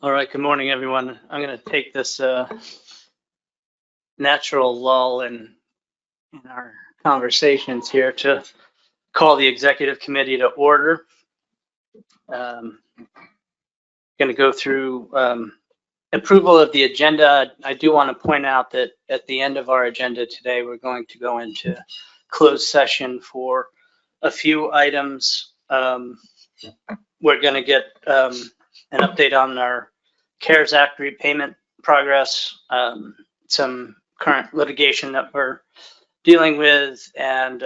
All right, good morning, everyone. I'm going to take this natural lull in our conversations here to call the executive committee to order. Going to go through approval of the agenda. I do want to point out that at the end of our agenda today, we're going to go into closed session for a few items. We're going to get an update on our CARES Act repayment progress, some current litigation that we're dealing with, and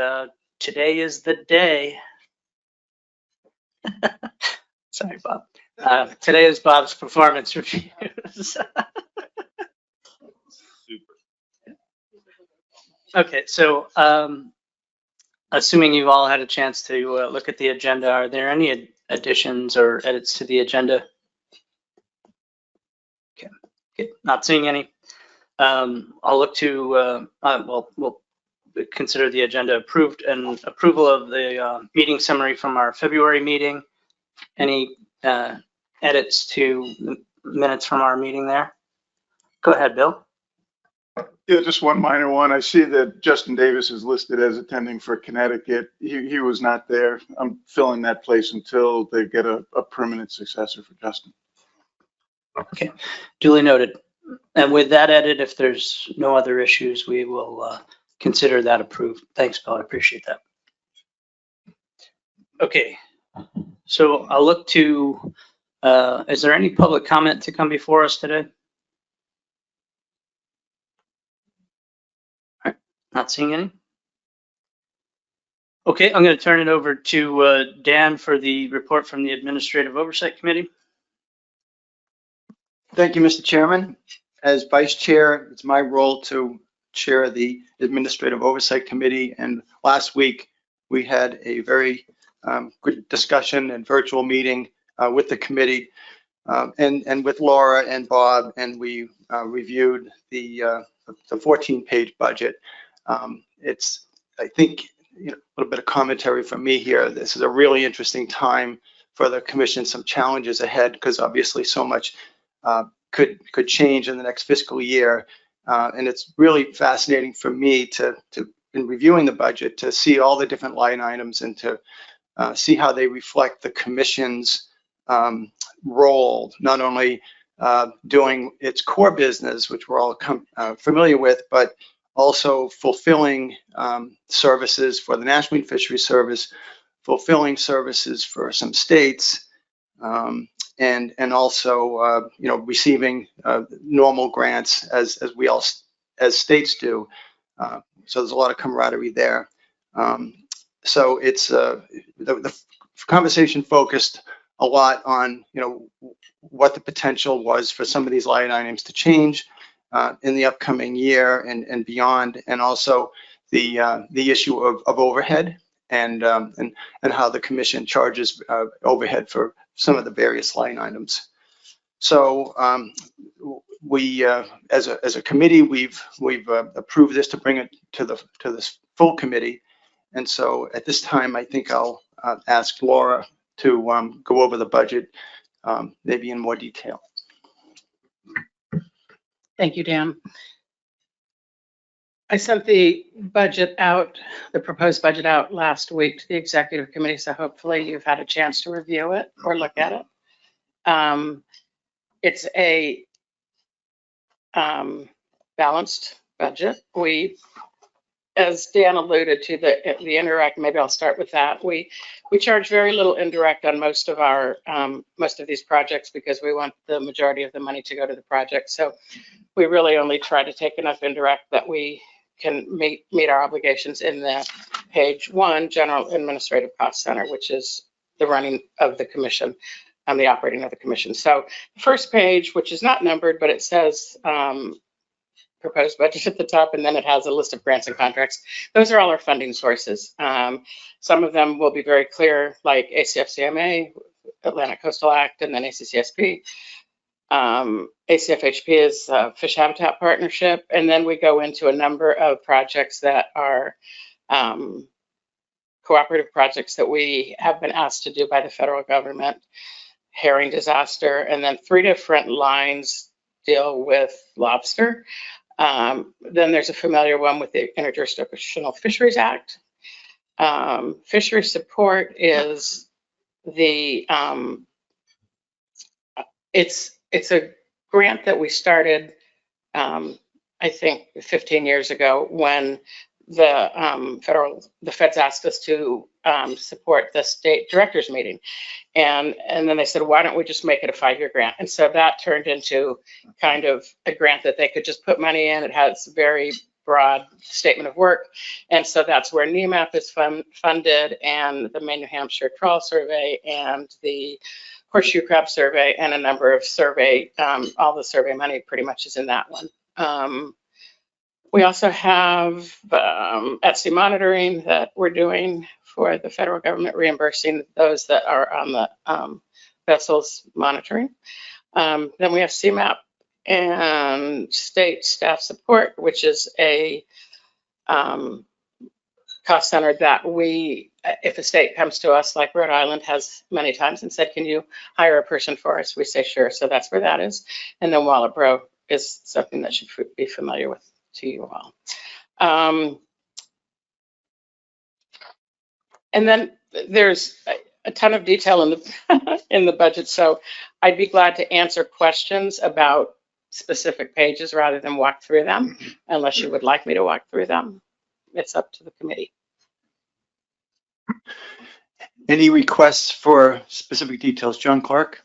today is the day. Sorry, Bob. Today is Bob's performance reviews. Okay, so assuming you've all had a chance to look at the agenda, are there any additions or edits to the agenda? Okay, not seeing any. I'll look to, well, we'll consider the agenda approved and approval of the meeting summary from our February meeting. Any edits to the minutes from our meeting there? Go ahead, Bill. Yeah, just one minor one. I see that Justin Davis is listed as attending for Connecticut. He was not there. I'm filling that place until they get a permanent successor for Justin. Okay, duly noted. And with that edit, if there's no other issues, we will consider that approved. Thanks, Bill. I appreciate that. Okay, so I'll look to, is there any public comment to come before us today? All right, not seeing any. Okay, I'm going to turn it over to Dan for the report from the Administrative Oversight Committee. Thank you, Mr. Chairman. As Vice Chair, it's my role to chair the Administrative Oversight Committee. And last week, we had a very good discussion and virtual meeting with the committee and with Laura and Bob, and we reviewed the 14-page budget. It's, I think, a little bit of commentary from me here. This is a really interesting time for the commission, some challenges ahead, because obviously so much could change in the next fiscal year. And it's really fascinating for me to in reviewing the budget, to see all the different line items and to see how they reflect the commission's role, not only doing its core business, which we're all familiar with, but also fulfilling services for the National Marine Fisheries Service, fulfilling services for some states, and also receiving normal grants as we all as states do. So there's a lot of camaraderie there. So it's the conversation focused a lot on what the potential was for some of these line items to change in the upcoming year and beyond, and also the issue of overhead and how the commission charges overhead for some of the various line items. So we, as a committee, we've approved this to bring it to this full committee. And so at this time, I think I'll ask Laura to go over the budget maybe in more detail. Thank you, Dan. I sent the budget out, the proposed budget out last week to the executive committee, so hopefully you've had a chance to review it or look at it. It's a balanced budget. We, as Dan alluded to, the indirect, maybe I'll start with that. We charge very little indirect on most of our most of these projects because we want the majority of the money to go to the project. So we really only try to take enough indirect that we can meet our obligations in the page 1, General Administrative Cost Center, which is the running of the commission and the operating of the commission. So the first page, which is not numbered, but it says proposed budget at the top, and then it has a list of grants and contracts. Those are all our funding sources. Some of them will be very clear, like ACFCMA, Atlantic Coastal Act, and then ACCSP. ACFHP is Fish Habitat Partnership, and then we go into a number of projects that are cooperative projects that we have been asked to do by the federal government. herring disaster, and then 3 different lines deal with lobster. Then there's a familiar one with the Interjurisdictional Fisheries Act. Fishery support is it's a grant that we started, I think 15 years ago, when the feds asked us to support the state directors meeting. And then they said, why don't we just make it a 5-year grant? And so that turned into kind of a grant that they could just put money in. It has very broad statement of work. And so that's where NEMAP is funded, and the Maine, New Hampshire Trawl Survey, and the Horseshoe Crab Survey, and a number of survey, all the survey money pretty much is in that one. We also have at-sea monitoring that we're doing for the federal government, reimbursing those that are on the vessels monitoring. Then we have CMAP and state staff support, which is a cost center that we, if a state comes to us, like Rhode Island has many times, and said, can you hire a person for us? We say, sure. So that's where that is. And then Wallabro is something that should be familiar with to you all. And then there's a ton of detail in the in the budget, so I'd be glad to answer questions about specific pages rather than walk through them, unless you would like me to walk through them. It's up to the committee. Any requests for specific details? John Clark?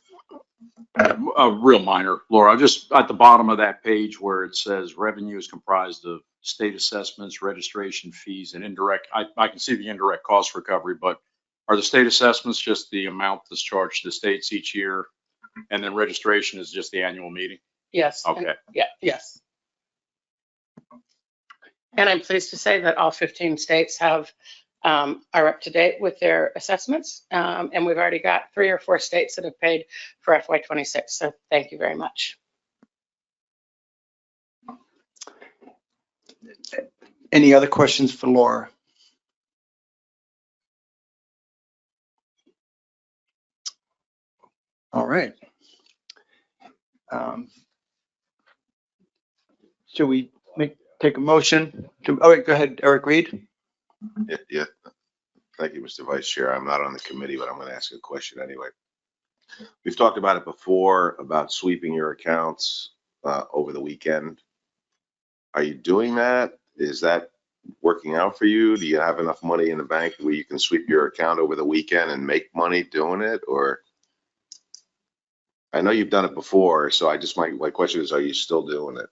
Real minor, Laura, just at the bottom of that page where it says revenue is comprised of state assessments, registration fees, and indirect, I can see the indirect cost recovery, but are the state assessments just the amount that's charged to the states each year? And then registration is just the annual meeting? Yes. Okay. Yeah, yes. And I'm pleased to say that all 15 states are up to date with their assessments. And we've already got 3 or 4 states that have paid for FY26. So thank you very much. Any other questions for Laura? All right. Should we take a motion? All right, go ahead, Eric Reed. Yeah. Thank you, Mr. Vice Chair. I'm not on the committee, but I'm going to ask a question anyway. We've talked about it before, about sweeping your accounts over the weekend. Are you doing that? Is that working out for you? Do you have enough money in the bank where you can sweep your account over the weekend and make money doing it? Or I know you've done it before, so I just, my question is, are you still doing it?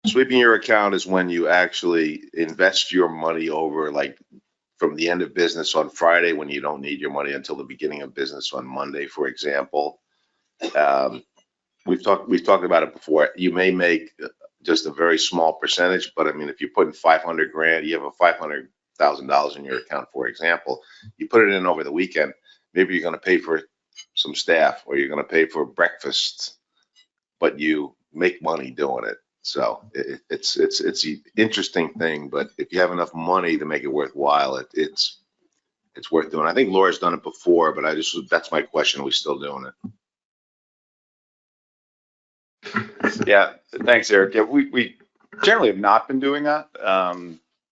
Sweeping your account is when you actually invest your money over, like from the end of business on Friday, when you don't need your money until the beginning of business on Monday, for example. We've talked about it before. You may make just a very small percentage, but I mean, if you put in 500 grand, you have a $500,000 in your account, for example, you put it in over the weekend, maybe you're going to pay for some staff or you're going to pay for breakfast, but you make money doing it. So it's an interesting thing, but if you have enough money to make it worthwhile, it's worth doing. I think Laura's done it before, but that's my question. Are we still doing it? Yeah, thanks, Eric. Yeah, we generally have not been doing that.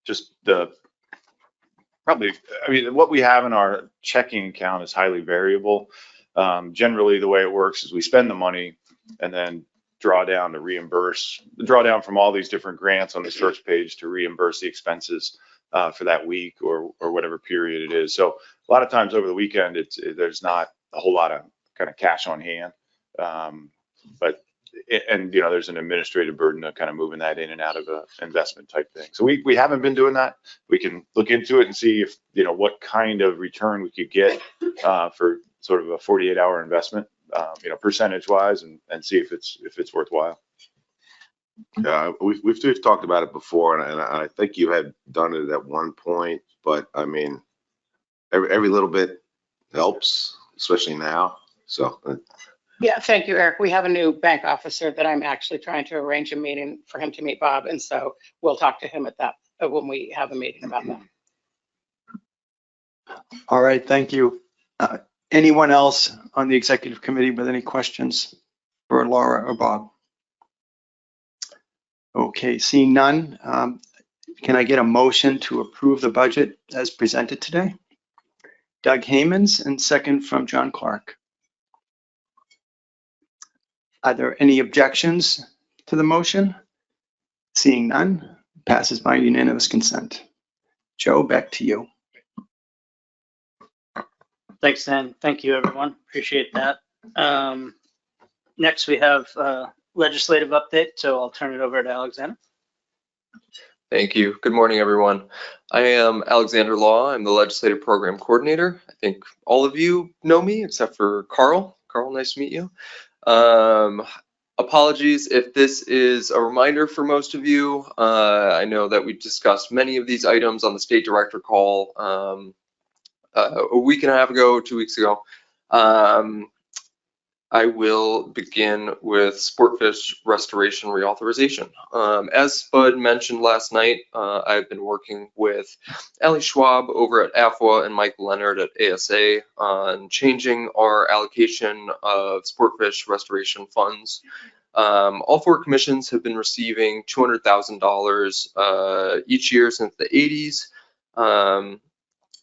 Just I mean, what we have in our checking account is highly variable. Generally, the way it works is we spend the money and then draw down from all these different grants on this first page to reimburse the expenses for that week or whatever period it is. So a lot of times over the weekend, there's not a whole lot of kind of cash on hand. And you know, there's an administrative burden of kind of moving that in and out of an investment type thing. So we haven't been doing that. We can look into it and see if, you know, what kind of return we could get for sort of a 48-hour investment, you know, percentage wise, and see if it's worthwhile. Yeah, we've talked about it before, and I think you had done it at one point, but I mean, every little bit helps, especially now. So. Yeah, thank you, Eric. We have a new bank officer that I'm actually trying to arrange a meeting for him to meet Bob, and so we'll talk to him at that when we have a meeting about that. All right, thank you. Anyone else on the executive committee with any questions for Laura or Bob? Okay, seeing none, can I get a motion to approve the budget as presented today? Doug Haymans, and second from John Clark. Are there any objections to the motion? Seeing none, passes by unanimous consent. Joe, back to you. Thanks, Dan. Thank you, everyone. Appreciate that. Next, we have legislative update, so I'll turn it over to Alexander. Thank you. Good morning, everyone. I am Alexander Law. I'm the Legislative Program Coordinator. I think all of you know me except for Carl. Carl, nice to meet you. Apologies if this is a reminder for most of you. I know that we discussed many of these items on the State Director call a week and a half ago, 2 weeks ago. I will begin with Sportfish Restoration Reauthorization. As Spud mentioned last night, I've been working with Ali Schwab over at AFWA and Mike Leonard at ASA on changing our allocation of Sportfish restoration funds. All four commissions have been receiving $200,000 each year since the 80s.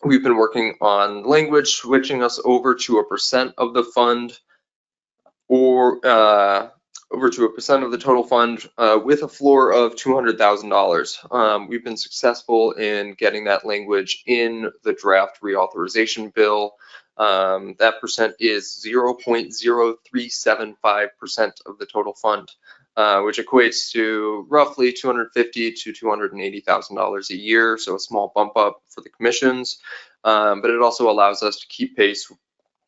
We've been working on language switching us over to a percent of the fund, or over to a percent of the total fund with a floor of $200,000. We've been successful in getting that language in the draft reauthorization bill. That percent is 0.0375% of the total fund, which equates to roughly $250,000 to $280,000 a year, so a small bump up for the commissions. But it also allows us to keep pace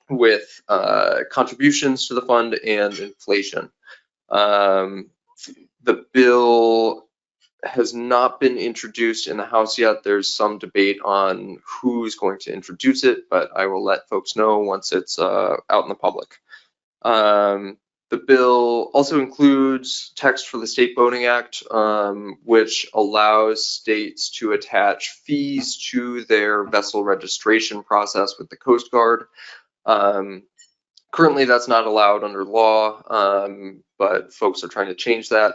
with contributions to the fund and inflation. The bill has not been introduced in the House yet. There's some debate on who's going to introduce it, but I will let folks know once it's out in the public. The bill also includes text for the State Boating Act, which allows states to attach fees to their vessel registration process with the Coast Guard. Currently, that's not allowed under law, but folks are trying to change that.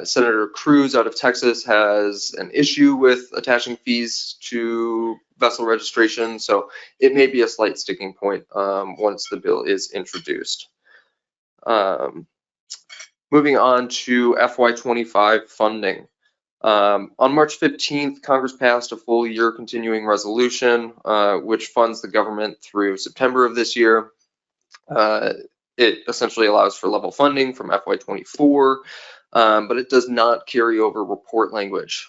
Senator Cruz out of Texas has an issue with attaching fees to vessel registration, so it may be a slight sticking point once the bill is introduced. Moving on to FY25 funding. On March 15th, Congress passed a full year continuing resolution, which funds the government through September of this year. It essentially allows for level funding from FY24, but it does not carry over report language.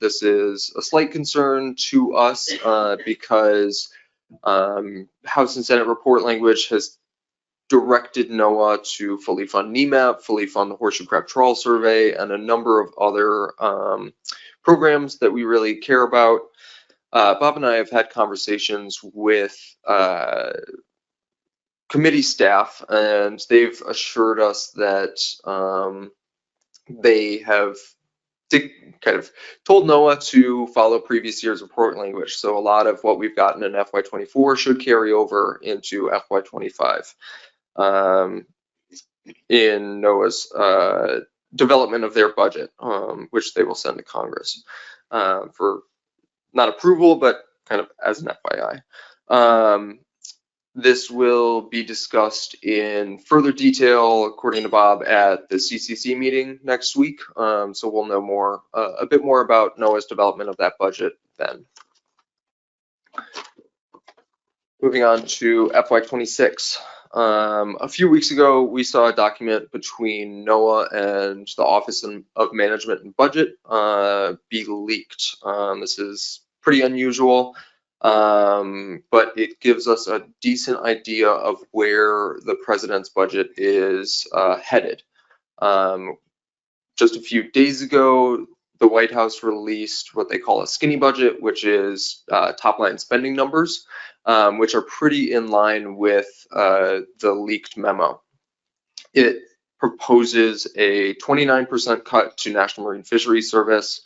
This is a slight concern to us because House and Senate report language has directed NOAA to fully fund NEMAP, fully fund the Horseshoe Crab Trawl Survey, and a number of other programs that we really care about. Bob and I have had conversations with committee staff, and they've assured us that they have kind of told NOAA to follow previous year's report language. So a lot of what we've gotten in FY24 should carry over into FY25 in NOAA's development of their budget, which they will send to Congress for not approval, but kind of as an FYI. This will be discussed in further detail, according to Bob, at the CCC meeting next week. So we'll know more, a bit more about NOAA's development of that budget then. Moving on to FY26. A few weeks ago, we saw a document between NOAA and the Office of Management and Budget be leaked. This is pretty unusual. But it gives us a decent idea of where the president's budget is headed. Just a few days ago, the White House released what they call a skinny budget, which is top line spending numbers, which are pretty in line with the leaked memo. It proposes a 29% cut to National Marine Fisheries Service,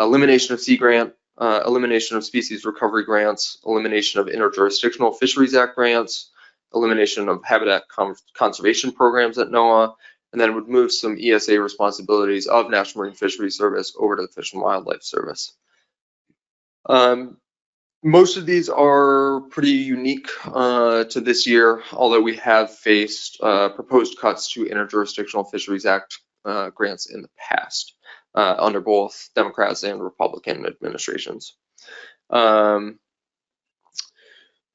elimination of Sea Grant, elimination of species recovery grants, elimination of interjurisdictional Fisheries Act grants, elimination of habitat conservation programs at NOAA, and then would move some ESA responsibilities of National Marine Fisheries Service over to the Fish and Wildlife Service. Most of these are pretty unique to this year, although we have faced proposed cuts to Interjurisdictional Fisheries Act grants in the past under both Democrats and Republican administrations.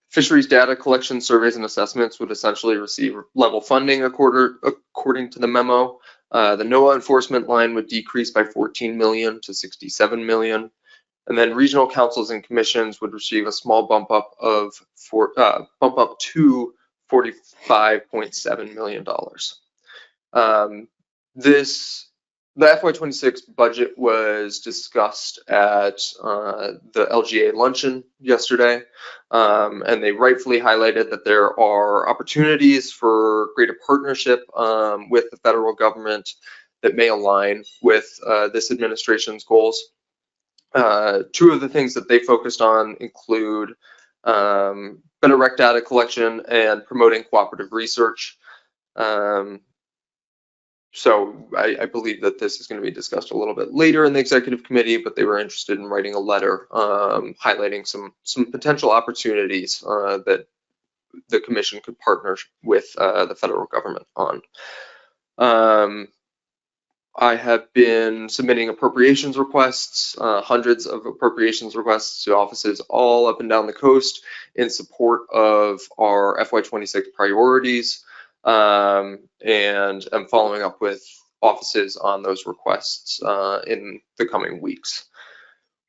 Fisheries data collection, surveys, and assessments would essentially receive level funding according to the memo. The NOAA enforcement line would decrease by 14 million to 67 million. And then regional councils and commissions would receive a small bump up to $45.7 million. The FY26 budget was discussed at the LGA luncheon yesterday, and they rightfully highlighted that there are opportunities for greater partnership with the federal government that may align with this administration's goals. Two of the things that they focused on include better rec data collection and promoting cooperative research. So I believe that this is going to be discussed a little bit later in the executive committee, but they were interested in writing a letter highlighting some potential opportunities that the commission could partner with the federal government on. I have been submitting appropriations requests, hundreds of appropriations requests to offices all up and down the coast in support of our FY26 priorities. And I'm following up with offices on those requests in the coming weeks.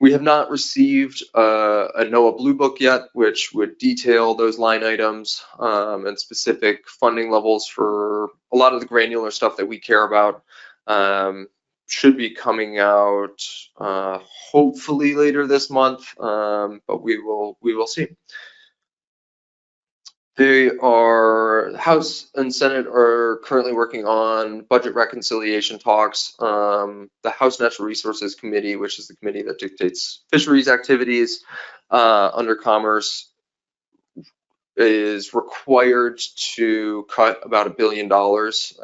We have not received a NOAA Blue Book yet, which would detail those line items and specific funding levels for a lot of the granular stuff that we care about. Should be coming out hopefully later this month, but we will see. House and Senate are currently working on budget reconciliation talks. The House Natural Resources Committee, which is the committee that dictates fisheries activities under Commerce, is required to cut about $1 billion,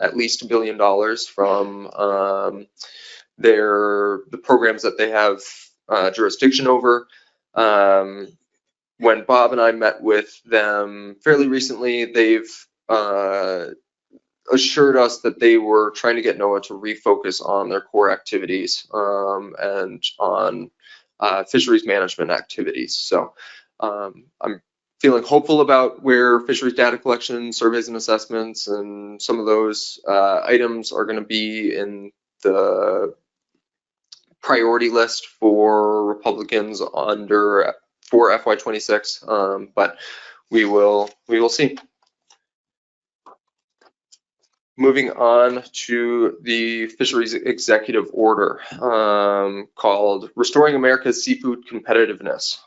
at least $1 billion from the programs that they have jurisdiction over. When Bob and I met with them fairly recently, they've assured us that they were trying to get NOAA to refocus on their core activities and on fisheries management activities. So I'm feeling hopeful about where fisheries data collection, surveys and assessments, and some of those items are going to be in the priority list for Republicans for FY26, but we will see. Moving on to the fisheries executive order called Restoring America's Seafood Competitiveness.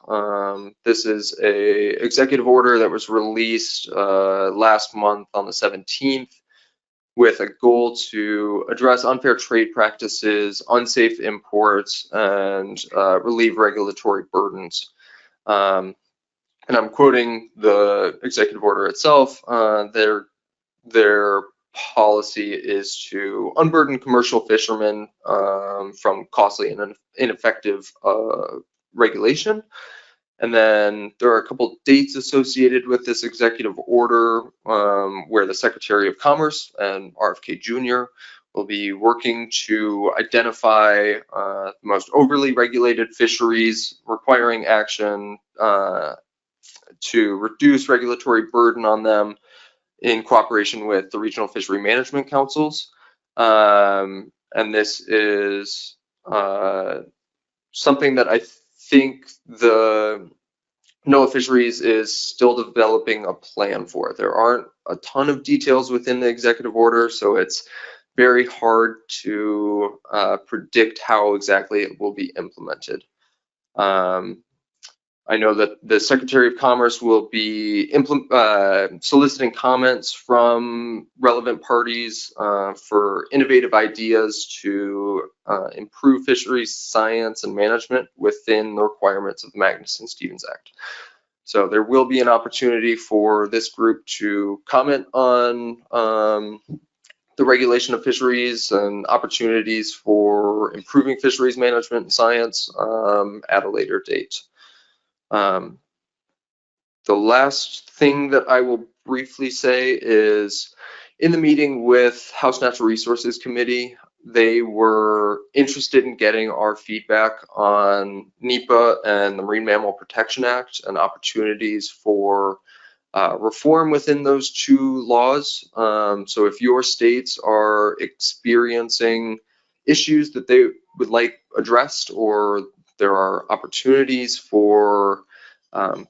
This is a executive order that was released last month on the 17th with a goal to address unfair trade practices, unsafe imports, and relieve regulatory burdens. And I'm quoting the executive order itself. Their policy is to unburden commercial fishermen from costly and ineffective regulation. And then there are a couple dates associated with this executive order where the Secretary of Commerce and RFK Jr. will be working to identify the most overly regulated fisheries, requiring action to reduce regulatory burden on them in cooperation with the regional fishery management councils. And this is something that I think the NOAA Fisheries is still developing a plan for. There aren't a ton of details within the executive order, so it's very hard to predict how exactly it will be implemented. I know that the Secretary of Commerce will be soliciting comments from relevant parties for innovative ideas to improve fisheries science and management within the requirements of the Magnuson-Stevens Act. So there will be an opportunity for this group to comment on the regulation of fisheries and opportunities for improving fisheries management and science at a later date. The last thing that I will briefly say is in the meeting with House Natural Resources Committee, they were interested in getting our feedback on NEPA and the Marine Mammal Protection Act and opportunities for reform within those two laws. So if your states are experiencing issues that they would like addressed, or there are opportunities for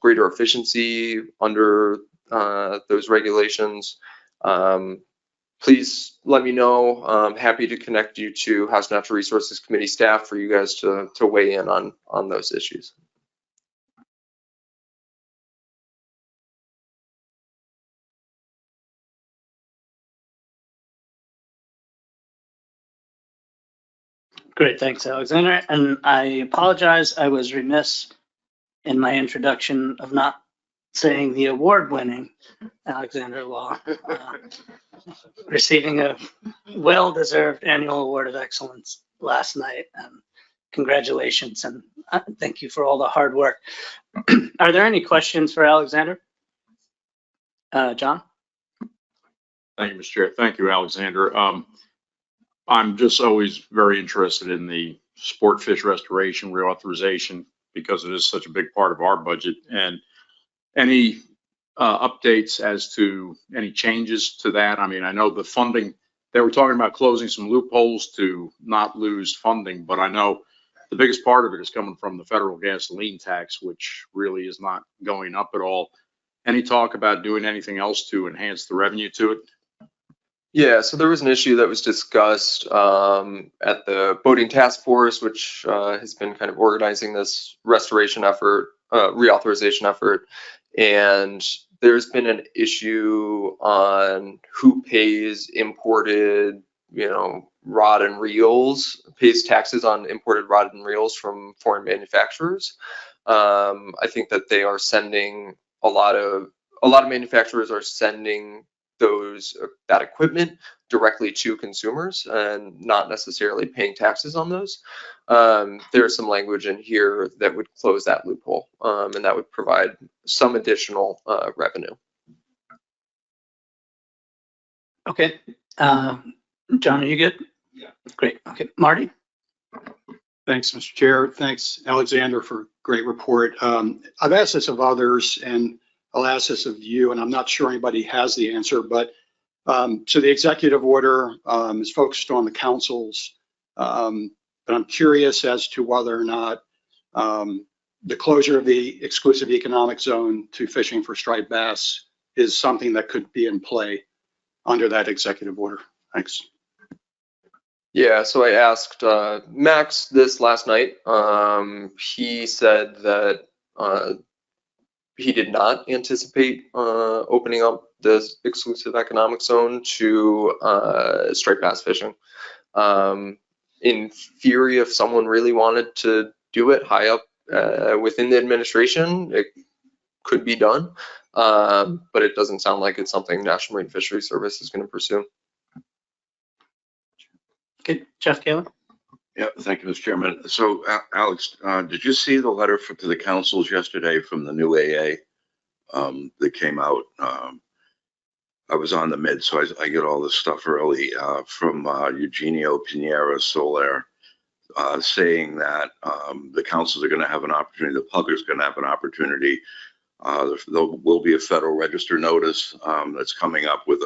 greater efficiency under those regulations, please let me know. I'm happy to connect you to House Natural Resources Committee staff for you guys to weigh in on those issues. Great, thanks, Alexander. And I apologize, I was remiss in my introduction of not saying the award-winning Alexander Law, receiving a well-deserved annual award of excellence last night. Congratulations, and thank you for all the hard work. Are there any questions for Alexander? John? Thank you, Mr. Chair. Thank you, Alexander. I'm just always very interested in the sport fish restoration reauthorization because it is such a big part of our budget. And any updates as to any changes to that? I mean, I know the funding, they were talking about closing some loopholes to not lose funding, but I know the biggest part of it is coming from the federal gasoline tax, which really is not going up at all. Any talk about doing anything else to enhance the revenue to it? Yeah, so there was an issue that was discussed at the boating task force, which has been kind of organizing this restoration effort, reauthorization effort. And there's been an issue on who pays imported, rod and reels, pays taxes on imported rod and reels from foreign manufacturers. I think that they are sending a lot of manufacturers are sending that equipment directly to consumers and not necessarily paying taxes on those. There's some language in here that would close that loophole, and that would provide some additional revenue. Okay. John, are you good? Yeah. Great. Okay. Marty? Thanks, Mr. Chair. Thanks, Alexander, for a great report. I've asked this of others, and I'll ask this of you, and I'm not sure anybody has the answer, but so the executive order is focused on the councils, but I'm curious as to whether or not the closure of the exclusive economic zone to fishing for striped bass is something that could be in play under that executive order. Thanks. Yeah, so I asked Max this last night. He said that he did not anticipate opening up the exclusive economic zone to striped bass fishing. In theory, if someone really wanted to do it high up within the administration, it could be done, but it doesn't sound like it's something National Marine Fisheries Service is going to pursue. Okay, Jeff Kaler? Yeah, thank you, Mr. Chairman. So, Alex, did you see the letter to the councils yesterday from the new AA that came out? I was on the mid, so I get all this stuff early from Eugenio Pinheiro Soler saying that the councils are going to have an opportunity, the public is going to have an opportunity. There will be a Federal Register notice that's coming up with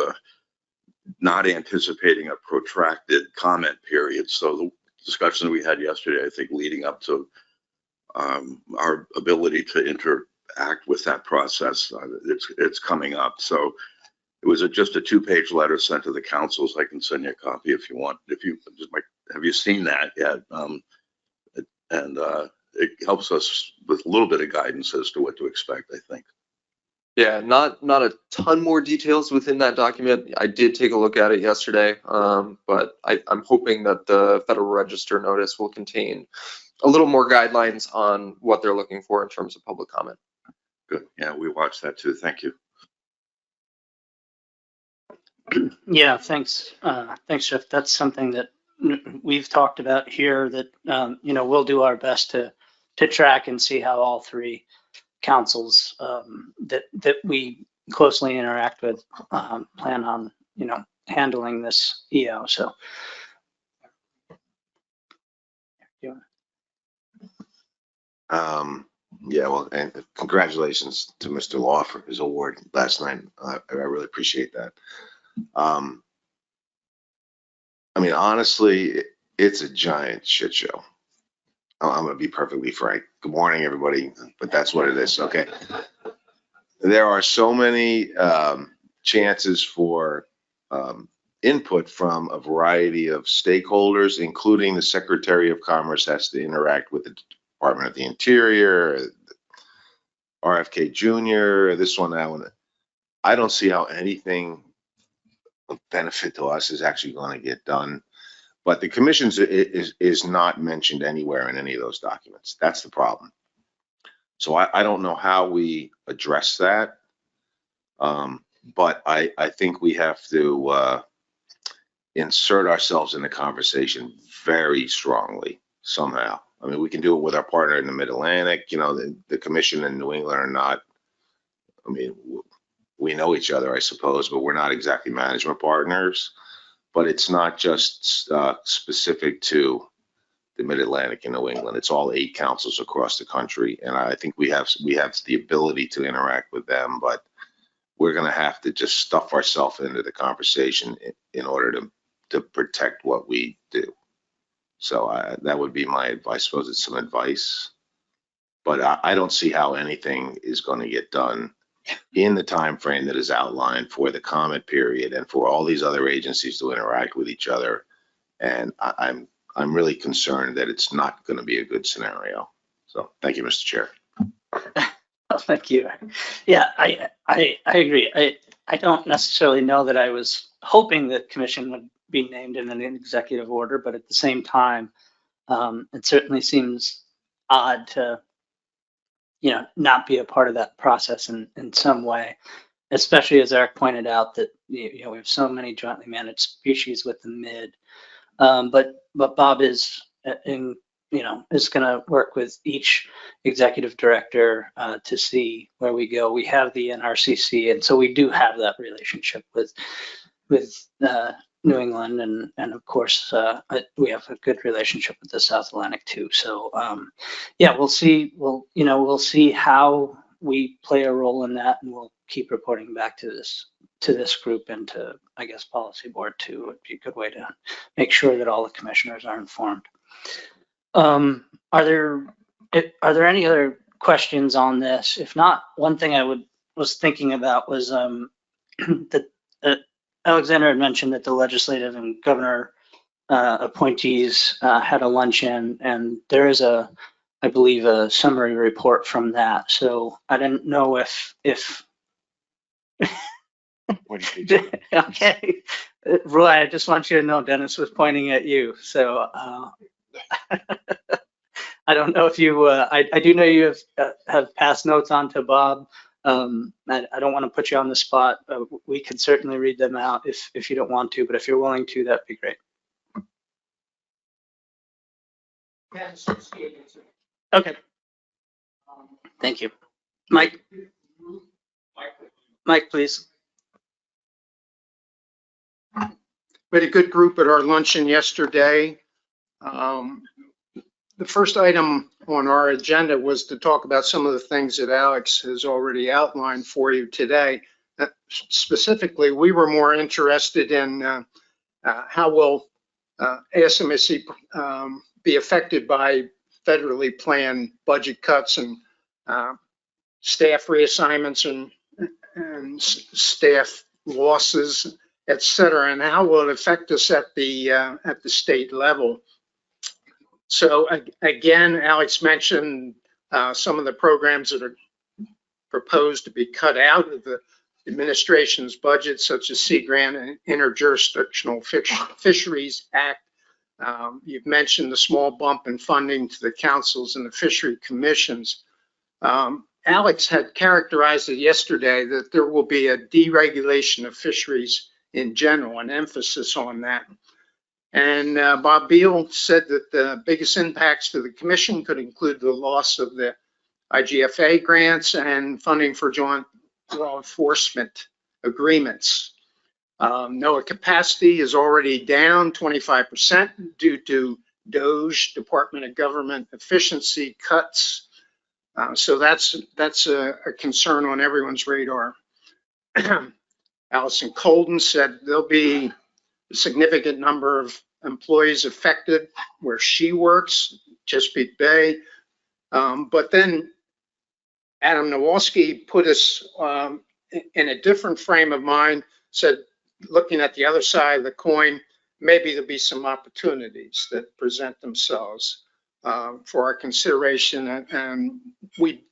not anticipating a protracted comment period. So the discussion we had yesterday, I think, leading up to our ability to interact with that process, it's coming up. So it was just a 2-page letter sent to the councils. I can send you a copy if you want. Have you seen that yet? And it helps us with a little bit of guidance as to what to expect, I think. Yeah, not a ton more details within that document. I did take a look at it yesterday, but I'm hoping that the Federal Register notice will contain a little more guidelines on what they're looking for in terms of public comment. Good. Yeah, we watched that too. Thank you. Yeah, thanks. Thanks, Jeff. That's something that we've talked about here that, we'll do our best to track and see how all three councils that we closely interact with plan on, handling this EO. So. Yeah, well, and congratulations to Mr. Law for his award last night. I really appreciate that. I mean, honestly, it's a giant shit show. I'm going to be perfectly frank. Good morning, everybody, but that's what it is. Okay. There are so many chances for input from a variety of stakeholders, including the Secretary of Commerce has to interact with the Department of the Interior, RFK Jr., this one, that one. I don't see how anything of benefit to us is actually going to get done. But the commissions is not mentioned anywhere in any of those documents. That's the problem. So I don't know how we address that. But I think we have to insert ourselves in the conversation very strongly somehow. I mean, we can do it with our partner in the Mid-Atlantic. The commission in New England are not, I mean, we know each other, I suppose, but we're not exactly management partners. But it's not just specific to the Mid-Atlantic and New England. It's all 8 councils across the country. And I think we have the ability to interact with them, but we're going to have to just stuff ourselves into the conversation in order to protect what we do. So that would be my advice. I suppose it's some advice, but I don't see how anything is going to get done in the time frame that is outlined for the comment period and for all these other agencies to interact with each other. And I'm really concerned that it's not going to be a good scenario. So thank you, Mr. Chair. Oh, thank you. Yeah, I agree. I don't necessarily know that I was hoping that commission would be named in an executive order, but at the same time, it certainly seems odd to, not be a part of that process in some way, especially as Eric pointed out that, we have so many jointly managed species with the mid. But Bob is is going to work with each executive director to see where we go. We have the NRCC, and so we do have that relationship with New England, and of course we have a good relationship with the South Atlantic too. So yeah, we'll see. We'll see how we play a role in that, and we'll keep reporting back to this group and to, I guess, policy board too. Would be a good way to make sure that all the commissioners are informed. Are there any other questions on this? If not, one thing I was thinking about was that Alexander had mentioned that the legislative and governor appointees had a luncheon, and there is I believe, a summary report from that. So I didn't know if okay, Roy, I just want you to know Dennis was pointing at you. So I don't know if you, I do know you have passed notes on to Bob. I don't want to put you on the spot. We could certainly read them out if you don't want to, but if you're willing to, that'd be great. Okay. Thank you. Mike, please. We had a good group at our luncheon yesterday. The first item on our agenda was to talk about some of the things that Alex has already outlined for you today. Specifically, we were more interested in how will ASMSC be affected by federally planned budget cuts and staff reassignments and staff losses, et cetera, and how will it affect us at the state level. So again, Alex mentioned some of the programs that are proposed to be cut out of the administration's budget, such as Sea Grant and Interjurisdictional Fisheries Act. You've mentioned the small bump in funding to the councils and the fishery commissions. Alex had characterized it yesterday that there will be a deregulation of fisheries in general, an emphasis on that. And Bob Beal said that the biggest impacts to the commission could include the loss of the IGFA grants and funding for joint law enforcement agreements. NOAA capacity is already down 25% due to DOGE, Department of Government Efficiency cuts. So that's a concern on everyone's radar. Allison Colden said there'll be a significant number of employees affected where she works, Chesapeake Bay. But then Adam Nowalski put us in a different frame of mind, said, looking at the other side of the coin, maybe there'll be some opportunities that present themselves for our consideration. And we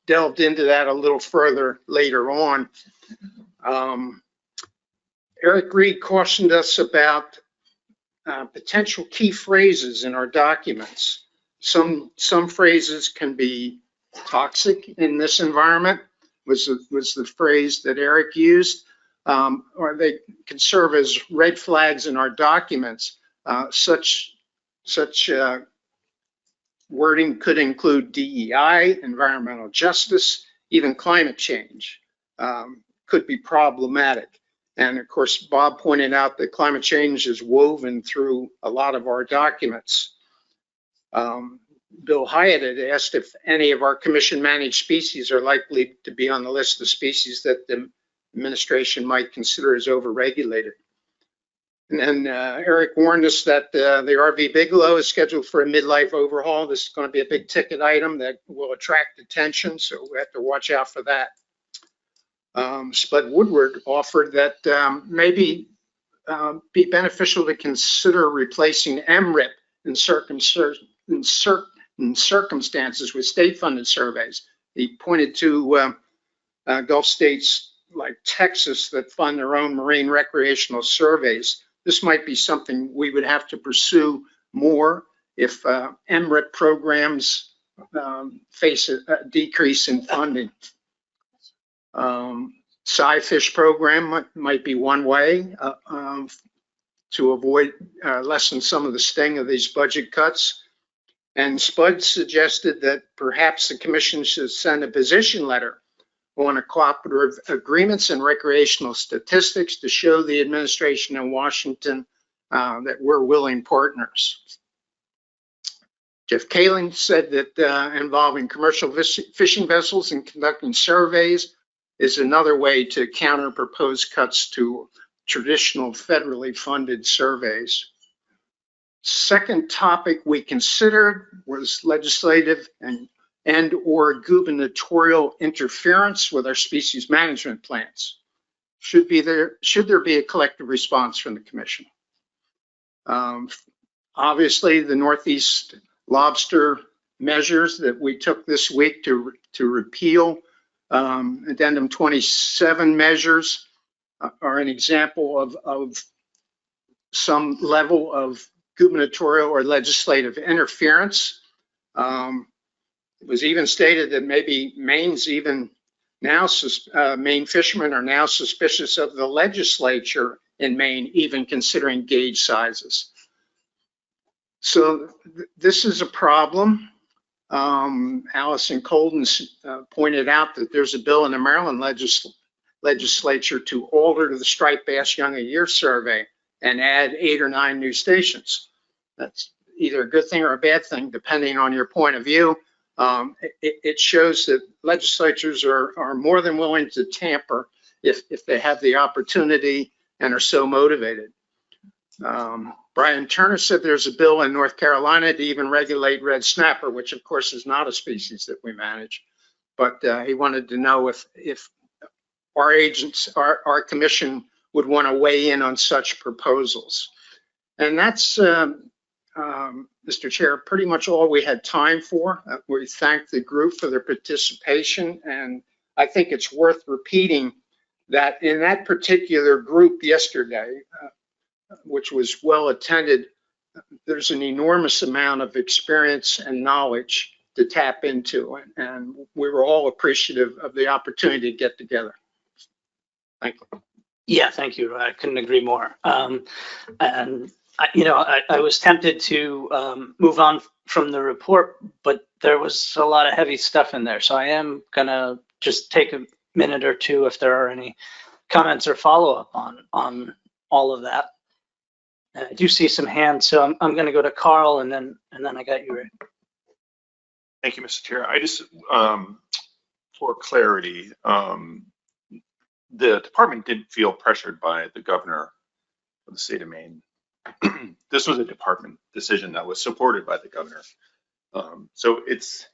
delved into that a little further later on. Eric Reed cautioned us about potential key phrases in our documents. Some phrases can be toxic in this environment, was the phrase that Eric used, or they can serve as red flags in our documents. Such wording could include DEI, environmental justice, even climate change could be problematic. And of course, Bob pointed out that climate change is woven through a lot of our documents. Bill Hyatt had asked if any of our commission managed species are likely to be on the list of species that the administration might consider as overregulated. And then Eric warned us that the RV Bigelow is scheduled for a midlife overhaul. This is going to be a big ticket item that will attract attention, so we have to watch out for that. Spud Woodward offered that maybe be beneficial to consider replacing MRIP in circumstances with state-funded surveys. He pointed to Gulf states like Texas that fund their own marine recreational surveys. This might be something we would have to pursue more if MRIP programs face a decrease in funding. Sci-fish program might be one way to avoid lessen some of the sting of these budget cuts. And Spud suggested that perhaps the commission should send a position letter on a cooperative agreements and recreational statistics to show the administration in Washington that we're willing partners. Jeff Kaling said that involving commercial fishing vessels and conducting surveys is another way to counter proposed cuts to traditional federally funded surveys. Second topic we considered was legislative and or gubernatorial interference with our species management plans. Should there be a collective response from the commission? Obviously, the Northeast lobster measures that we took this week to repeal Addendum 27 measures are an example of some level of gubernatorial or legislative interference. It was even stated that maybe Maine's even now, Maine fishermen are now suspicious of the legislature in Maine, even considering gauge sizes. So this is a problem. Allison Colden pointed out that there's a bill in the Maryland legislature to alter the striped bass young a year survey and add 8 or 9 new stations. That's either a good thing or a bad thing, depending on your point of view. It shows that legislatures are more than willing to tamper if they have the opportunity and are so motivated. Brian Turner said there's a bill in North Carolina to even regulate red snapper, which of course is not a species that we manage. But he wanted to know if our agents, our commission would want to weigh in on such proposals. And that's Mr. Chair, pretty much all we had time for. We thank the group for their participation, and I think it's worth repeating that in that particular group yesterday, which was well attended, there's an enormous amount of experience and knowledge to tap into, and we were all appreciative of the opportunity to get together. Thank you. Yeah, thank you. I couldn't agree more. And I was tempted to move on from the report, but there was a lot of heavy stuff in there. So I am gonna just take a minute or two if there are any comments or follow-up on all of that. And I do see some hands, so I'm gonna go to Carl and then I got you, Ray. Thank you, Mr. Chair. I just, for clarity, the department didn't feel pressured by the governor of the state of Maine. This was a department decision that was supported by the governor. So it's,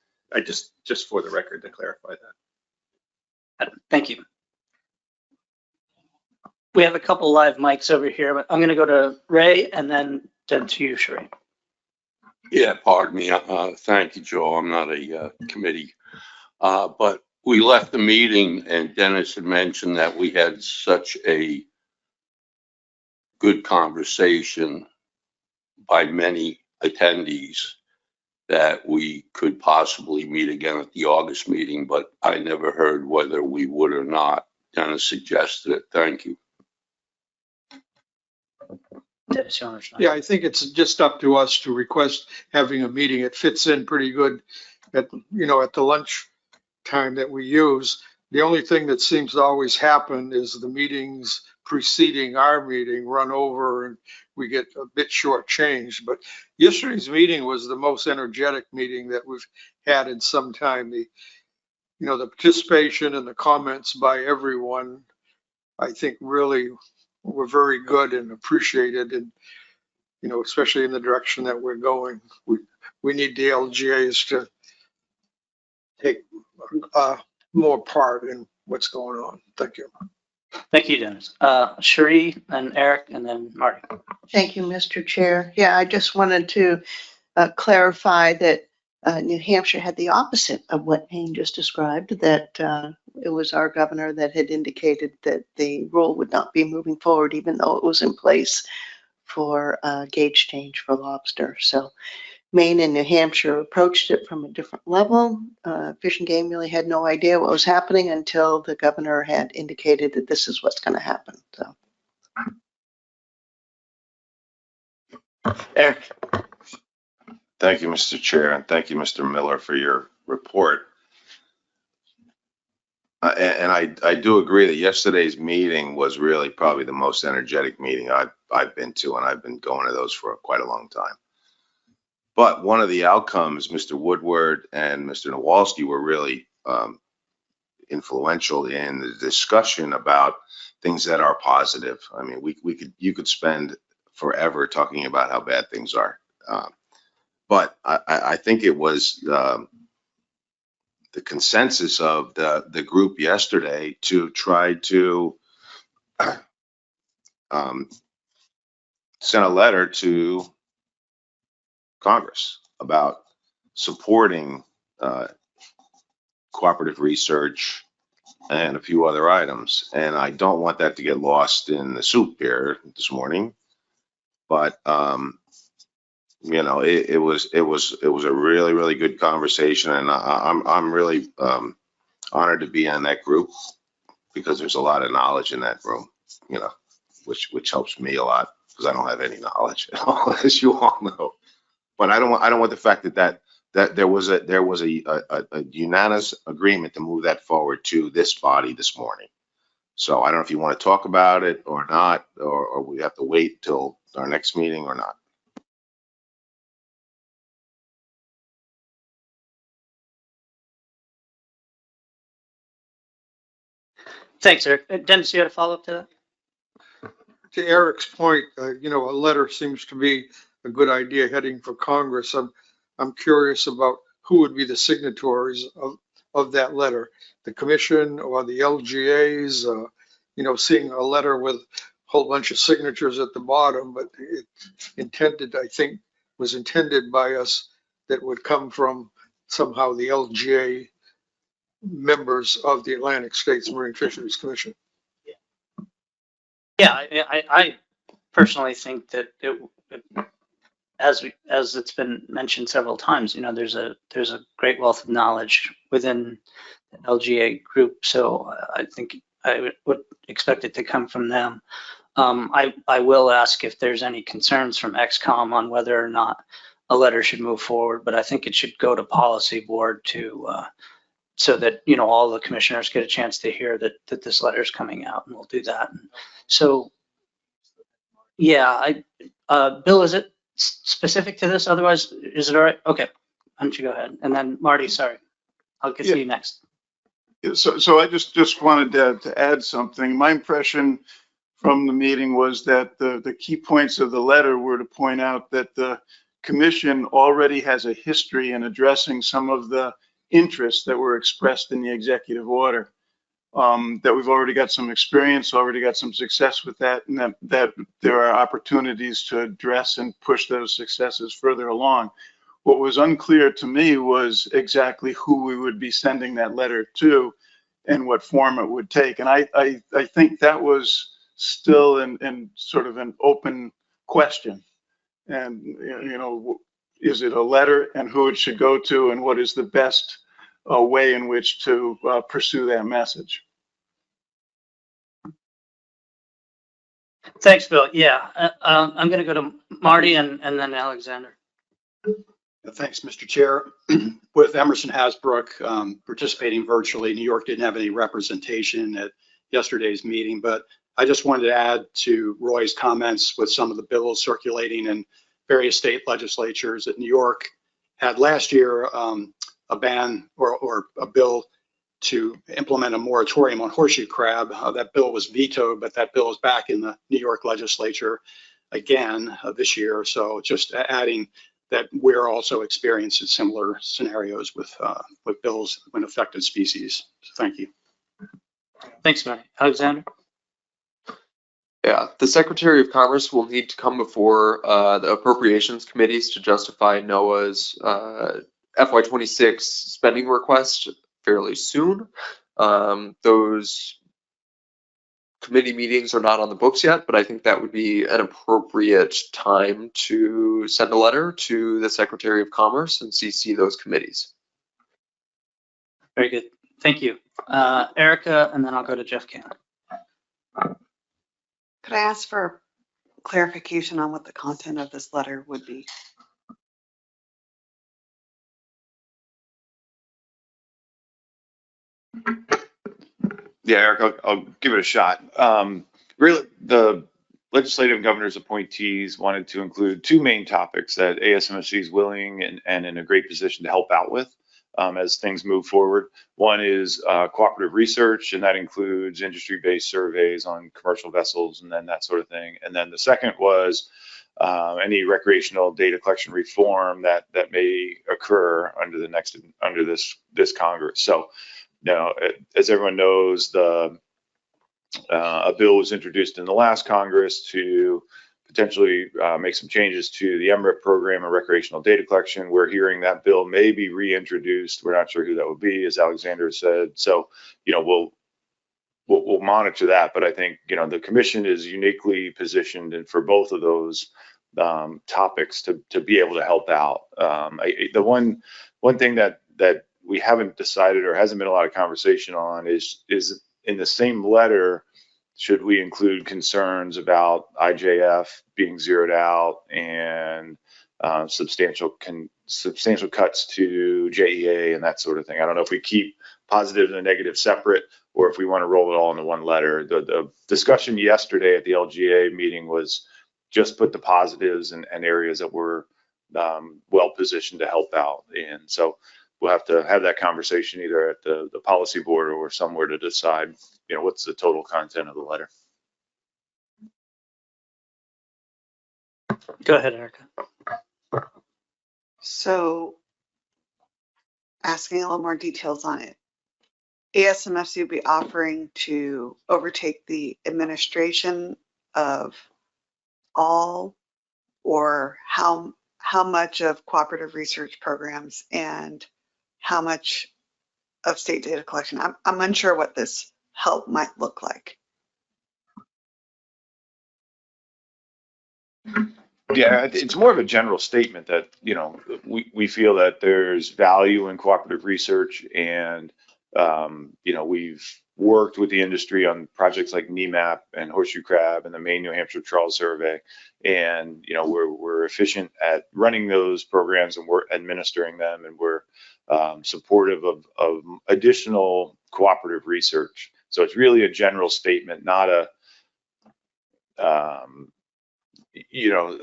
just for the record to clarify that. Thank you. We have a couple live mics over here, but I'm gonna go to Ray and then to you, Sheree. Yeah, pardon me. Thank you, Joe. I'm not a committee. But we left the meeting and Dennis had mentioned that we had such a good conversation by many attendees that we could possibly meet again at the August meeting, but I never heard whether we would or not. Dennis suggested it. Thank you. Yeah, I think it's just up to us to request having a meeting. It fits in pretty good at the lunch time that we use. The only thing that seems to always happen is the meetings preceding our meeting run over and we get a bit shortchanged. But yesterday's meeting was the most energetic meeting that we've had in some time. The participation and the comments by everyone, I think really were very good and appreciated, and especially in the direction that we're going. We need the LGAs to take more part in what's going on. Thank you. Thank you, Dennis. Sheree and Eric and then Marty. Thank you, Mr. Chair. Yeah, I just wanted to clarify that New Hampshire had the opposite of what Maine just described, that it was our governor that had indicated that the rule would not be moving forward, even though it was in place for gauge change for lobster. So Maine and New Hampshire approached it from a different level. Fish and Game really had no idea what was happening until the governor had indicated that this is what's going to happen. So, Eric. Thank you, Mr. Chair, and thank you, Mr. Miller, for your report. And I do agree that yesterday's meeting was really probably the most energetic meeting I've been to, and I've been going to those for quite a long time. But one of the outcomes, Mr. Woodward and Mr. Nowalski were really influential in the discussion about things that are positive. I mean, you could spend forever talking about how bad things are. But I think it was the consensus of the group yesterday to try to send a letter to Congress about supporting cooperative research and a few other items. And I don't want that to get lost in the soup here this morning. But it was a really, really good conversation, and I'm really honored to be on that group because there's a lot of knowledge in that room, which helps me a lot because I don't have any knowledge at all, as you all know. But I don't want the fact that there was a unanimous agreement to move that forward to this body this morning. So I don't know if you want to talk about it or not, or we have to wait till our next meeting or not. Thanks, Eric. Dennis, you had a follow-up to that? To Eric's point, a letter seems to be a good idea heading for Congress. I'm curious about who would be the signatories of that letter, the commission or the LGAs, seeing a letter with a whole bunch of signatures at the bottom, but it's intended, I think, was intended by us that would come from somehow the LGA members of the Atlantic States Marine Fisheries Commission. Yeah, I personally think that as it's been mentioned several times, there's a great wealth of knowledge within the LGA group. So I think I would expect it to come from them. I will ask if there's any concerns from XCOM on whether or not a letter should move forward, but I think it should go to policy board so that, all the commissioners get a chance to hear that this letter is coming out, and we'll do that. So, yeah, Bill, is it specific to this? Otherwise, is it all right? Okay, why don't you go ahead? And then Marty, sorry, I'll get to you next. So I just wanted to add something. My impression from the meeting was that the key points of the letter were to point out that the commission already has a history in addressing some of the interests that were expressed in the executive order. That we've already got some experience, already got some success with that, and that there are opportunities to address and push those successes further along. What was unclear to me was exactly who we would be sending that letter to and what form it would take. And I think that was still in sort of an open question. And, is it a letter, and who it should go to, and what is the best way in which to pursue that message? Thanks, Bill. Yeah, I'm going to go to Marty and then Alexander. Thanks, Mr. Chair. With Emerson Hasbrook participating virtually, New York didn't have any representation at yesterday's meeting, but I just wanted to add to Roy's comments with some of the bills circulating in various state legislatures that New York had last year a ban or a bill to implement a moratorium on horseshoe crab. That bill was vetoed, but that bill is back in the New York legislature again this year. So just adding that we're also experiencing similar scenarios with bills when affected species. So thank you. Thanks, Marty. Alexander? Yeah, the Secretary of Commerce will need to come before the appropriations committees to justify NOAA's FY26 spending request fairly soon. Those committee meetings are not on the books yet, but I think that would be an appropriate time to send a letter to the Secretary of Commerce and CC those committees. Very good. Thank you. Erica, and then I'll go to Jeff Cannon. Could I ask for clarification on what the content of this letter would be? Yeah, Eric, I'll give it a shot. Really, the legislative governor's appointees wanted to include two main topics that ASMFC is willing and in a great position to help out with as things move forward. One is cooperative research, and that includes industry-based surveys on commercial vessels and then that sort of thing. And then the second was any recreational data collection reform that may occur under this Congress. So, now, as everyone knows, a bill was introduced in the last Congress to potentially make some changes to the MRIP program and recreational data collection. We're hearing that bill may be reintroduced. We're not sure who that would be, as Alexander said. So, we'll monitor that. But I think, the commission is uniquely positioned for both of those topics to be able to help out. The one thing that we haven't decided or hasn't been a lot of conversation on is in the same letter, should we include concerns about IJF being zeroed out and substantial cuts to JEA and that sort of thing. I don't know if we keep positive and negative separate or if we want to roll it all into one letter. The discussion yesterday at the LGA meeting was just put the positives and areas that we're well positioned to help out. And so we'll have to have that conversation either at the policy board or somewhere to decide, what's the total content of the letter. Go ahead, Erica. So asking a little more details on it. ASMFC will be offering to overtake the administration of all, or how how much of cooperative research programs and how much of state data collection. I'm unsure what this help might look like. Yeah, it's more of a general statement that, you know, we feel that there's value in cooperative research, and, you know, we've worked with the industry on projects like NEMAP and Horseshoe Crab and the Maine New Hampshire Trawl Survey. And, you know, we're efficient at running those programs, and we're administering them, and we're supportive of additional cooperative research. So it's really a general statement, not a, you know,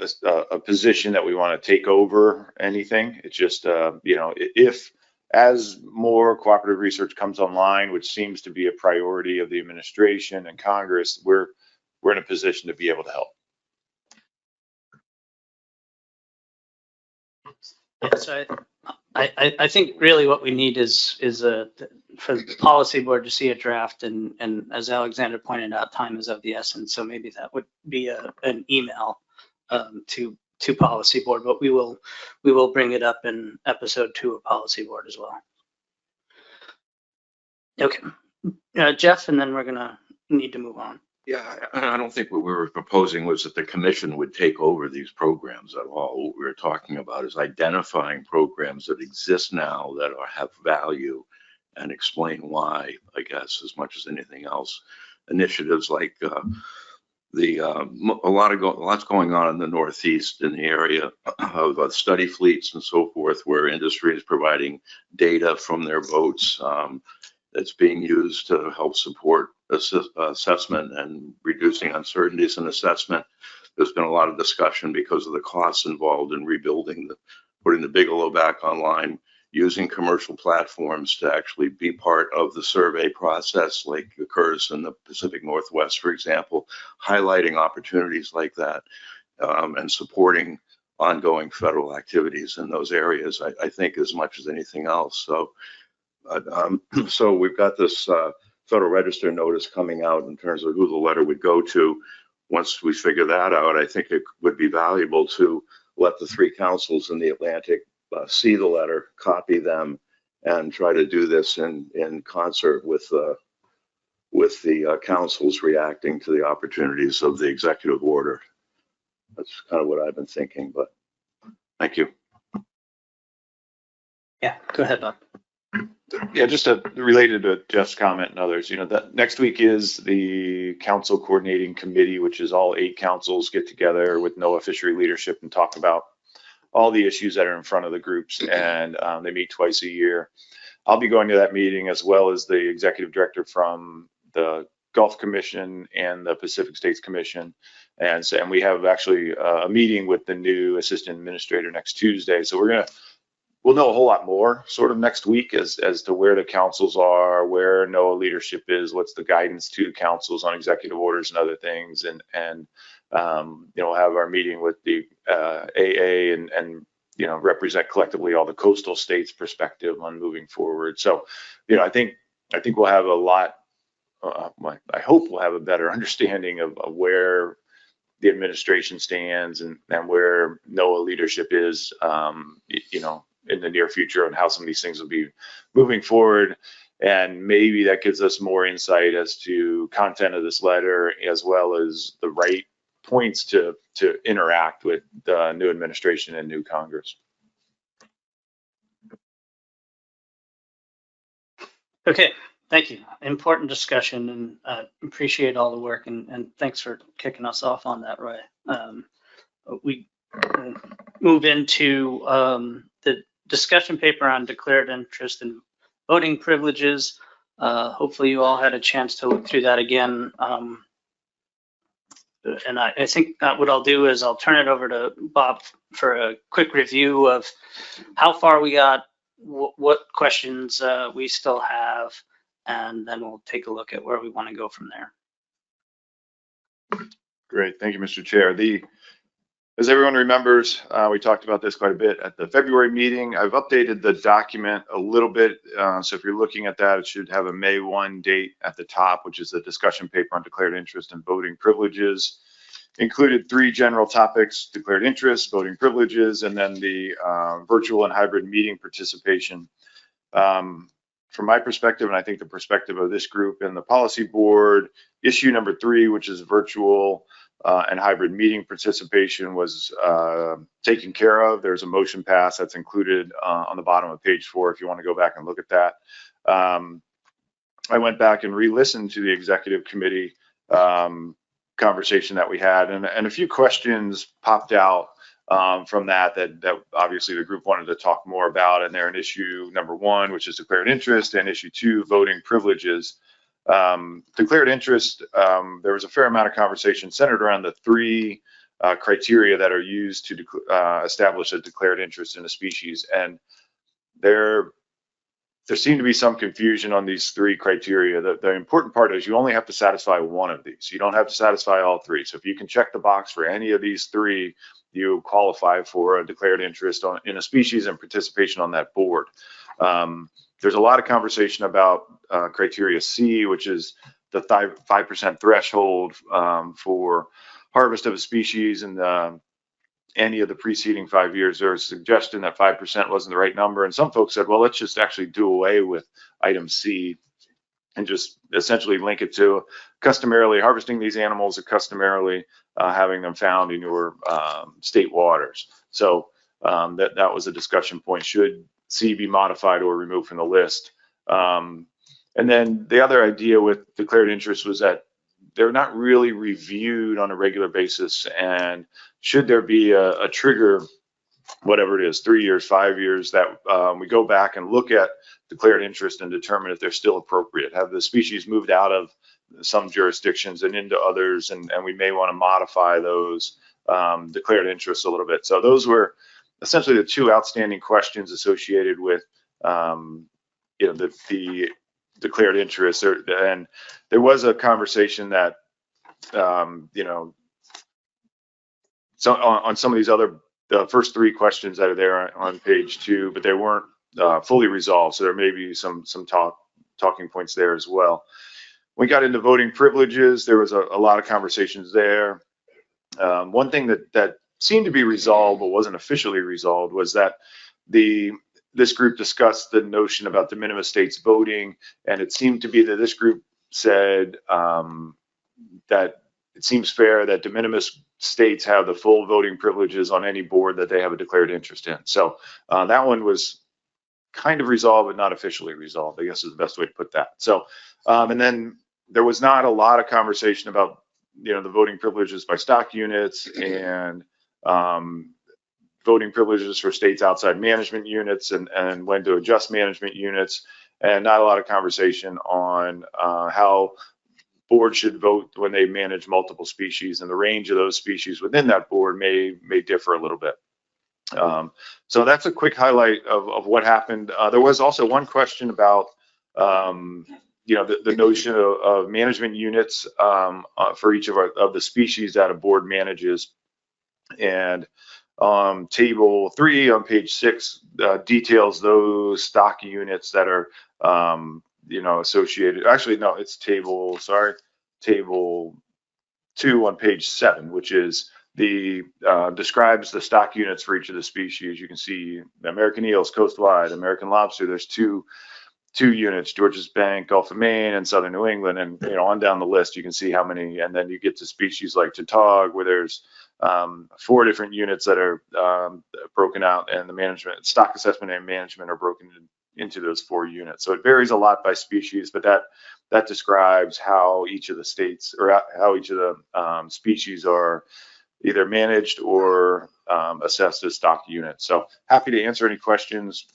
a position that we want to take over anything. It's just, you know, if as more cooperative research comes online, which seems to be a priority of the administration and Congress, we're in a position to be able to help. Yeah, so I think really what we need is for the policy board to see a draft, and as Alexander pointed out, time is of the essence. So maybe that would be an email to policy board, but we will bring it up in episode 2 of policy board as well. Okay, Jeff, and then we're gonna need to move on. Yeah, I don't think what we were proposing was that the commission would take over these programs at all. What we were talking about is identifying programs that exist now that have value and explain why, I guess, as much as anything else. Initiatives like lots going on in the Northeast in the area of study fleets and so forth, where industry is providing data from their boats that's being used to help support assessment and reducing uncertainties in assessment. There's been a lot of discussion because of the costs involved in rebuilding, putting the Bigelow back online, using commercial platforms to actually be part of the survey process, like occurs in the Pacific Northwest, for example, highlighting opportunities like that, and supporting ongoing federal activities in those areas, I think, as much as anything else. So we've got this Federal Register notice coming out in terms of who the letter would go to. Once we figure that out, I think it would be valuable to let the 3 councils in the Atlantic see the letter, copy them, and try to do this in concert with the councils reacting to the opportunities of the executive order. That's kind of what I've been thinking, but thank you. Yeah, go ahead, Bob. Yeah, just related to Jeff's comment and others, you know, that next week is the council coordinating committee, which is all 8 councils get together with NOAA fishery leadership and talk about all the issues that are in front of the groups, and they meet twice a year. I'll be going to that meeting, as well as the executive director from the Gulf Commission and the Pacific States Commission. And we have actually a meeting with the new assistant administrator next Tuesday. So we'll know a whole lot more sort of next week as to where the councils are, where NOAA leadership is, what's the guidance to councils on executive orders and other things. And you know, we'll have our meeting with the AA and you know, represent collectively all the coastal states' perspective on moving forward. So, you know, I think we'll have a lot, I hope we'll have a better understanding of where the administration stands and where NOAA leadership is, you know, in the near future, and how some of these things will be moving forward. And maybe that gives us more insight as to content of this letter, as well as the right points to interact with the new administration and new Congress. Okay, thank you. Important discussion, and appreciate all the work, and thanks for kicking us off on that, Roy. We move into the discussion paper on declared interest in voting privileges. Hopefully you all had a chance to look through that again. And I think what I'll do is I'll turn it over to Bob for a quick review of how far we got, what questions we still have, and then we'll take a look at where we want to go from there. Great, thank you, Mr. Chair. As everyone remembers, we talked about this quite a bit at the February meeting. I've updated the document a little bit. So if you're looking at that, it should have a May 1 date at the top, which is the discussion paper on declared interest in voting privileges. included 3 general topics: declared interest, voting privileges, and then the virtual and hybrid meeting participation. From my perspective, and I think the perspective of this group and the policy board, issue number 3, which is virtual and hybrid meeting participation, was taken care of. There's a motion pass that's included on the bottom of page 4 if you want to go back and look at that. I went back and re-listened to the executive committee conversation that we had, and a few questions popped out from that obviously the group wanted to talk more about, and they're in issue number 1, which is declared interest, and issue 2, voting privileges. Declared interest, there was a fair amount of conversation centered around the 3 criteria that are used to establish a declared interest in a species, and there seemed to be some confusion on these 3 criteria. The important part is you only have to satisfy one of these. You don't have to satisfy all 3. So if you can check the box for any of these 3, you qualify for a declared interest in a species and participation on that board. There's a lot of conversation about criteria C, which is the 5% threshold for harvest of a species and any of the preceding 5 years. There was a suggestion that 5% wasn't the right number, and some folks said, well, let's just actually do away with item C and just essentially link it to customarily harvesting these animals or customarily having them found in your state waters. So that was a discussion point. Should C be modified or removed from the list? And then the other idea with declared interest was that they're not really reviewed on a regular basis, and should there be a trigger, whatever it is, 3 years, 5 years, that we go back and look at declared interest and determine if they're still appropriate. Have the species moved out of some jurisdictions and into others, and we may want to modify those declared interests a little bit. So those were essentially the 2 outstanding questions associated with the declared interest. And there was a conversation that so on some of these other, the first 3 questions that are there on page 2, but they weren't fully resolved. So there may be some talking points there as well. We got into voting privileges. There was a lot of conversations there. One thing that seemed to be resolved but wasn't officially resolved was that this group discussed the notion about de minimis states voting, and it seemed to be that this group said that it seems fair that de minimis states have the full voting privileges on any board that they have a declared interest in. So that one was kind of resolved, but not officially resolved, I guess is the best way to put that. So, and then there was not a lot of conversation about, the voting privileges by stock units and voting privileges for states outside management units and when to adjust management units, and not a lot of conversation on how boards should vote when they manage multiple species, and the range of those species within that board may differ a little bit. So that's a quick highlight of what happened. There was also one question about the notion of management units for each of the species that a board manages, and table 3 on page 6 details those stock units that are associated. Actually, no, it's table 2 on page 7, which is describes the stock units for each of the species. You can see the American eels coastwide, American lobster. There's two units: Georges Bank, Gulf of Maine, and Southern New England, and on down the list you can see how many. And then you get to species like Tautog, where there's 4 different units that are broken out, and the management, stock assessment and management are broken into those 4 units. So it varies a lot by species, but that describes how each of the states, or how each of the species are either managed or assessed as stock units. So happy to answer any questions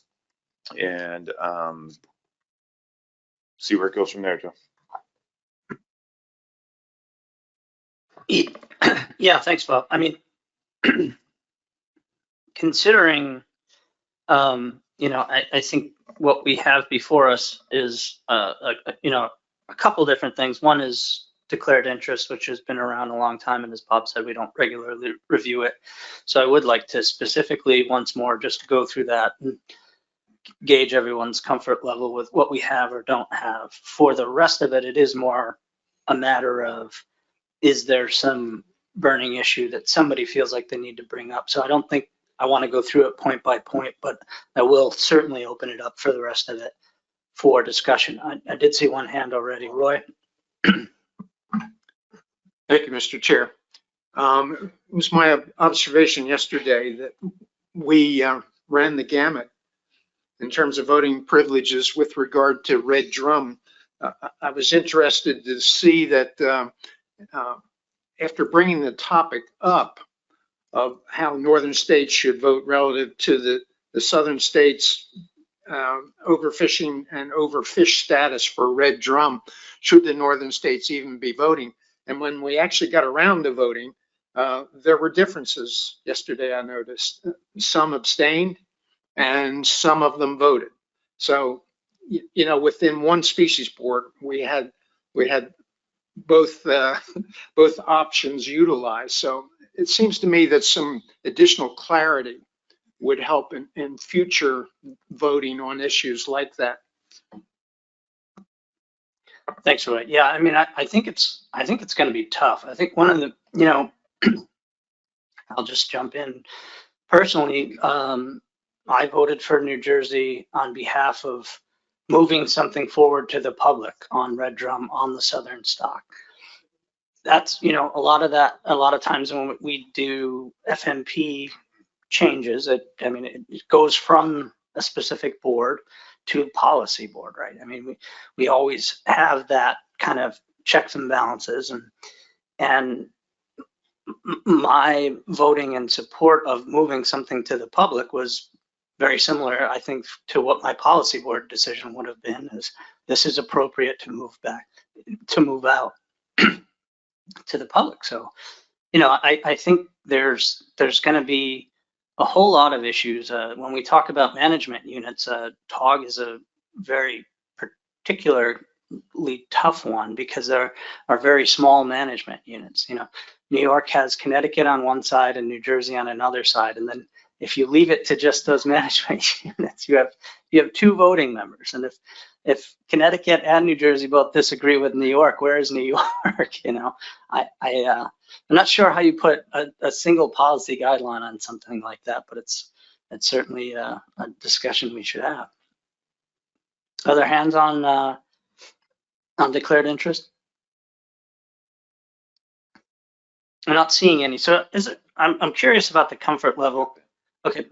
and see where it goes from there, Joe. Yeah, thanks, Bob. I mean, considering, I think what we have before us is, a couple different things. One is declared interest, which has been around a long time, and as Bob said, we don't regularly review it. So I would like to specifically once more just go through that and gauge everyone's comfort level with what we have or don't have. For the rest of it, it is more a matter of, is there some burning issue that somebody feels like they need to bring up. So I don't think I want to go through it point by point, but I will certainly open it up for the rest of it for discussion. I did see one hand already. Roy? Thank you, Mr. Chair. It was my observation yesterday that we ran the gamut in terms of voting privileges with regard to red drum. I was interested to see that after bringing the topic up of how northern states should vote relative to the southern states overfishing and overfish status for red drum, should the northern states even be voting? And when we actually got around to voting, there were differences yesterday, I noticed. Some abstained and some of them voted. So, you know, within one species board, we had both both options utilized. So it seems to me that some additional clarity would help in future voting on issues like that. Thanks, Roy. Yeah, I mean, I think it's going to be tough. I think one of the, you know, I'll just jump in personally. I voted for New Jersey on behalf of moving something forward to the public on red drum on the southern stock. That's, you know, a lot of times when we do FMP changes, it goes from a specific board to a policy board, right? I mean, we always have that kind of checks and balances, and my voting in support of moving something to the public was very similar, I think, to what my policy board decision would have been, is this is appropriate to move out to the public. So, you know, I think there's going to be a whole lot of issues. When we talk about management units, TOG is a very particularly tough one because there are very small management units. You know, New York has Connecticut on one side and New Jersey on another side. And then if you leave it to just those management units, you have two voting members. And if Connecticut and New Jersey both disagree with New York, where is New York? You know, I'm not sure how you put a single policy guideline on something like that, but it's certainly a discussion we should have. Other hands on declared interest? I'm not seeing any. So I'm curious about the comfort level. Okay,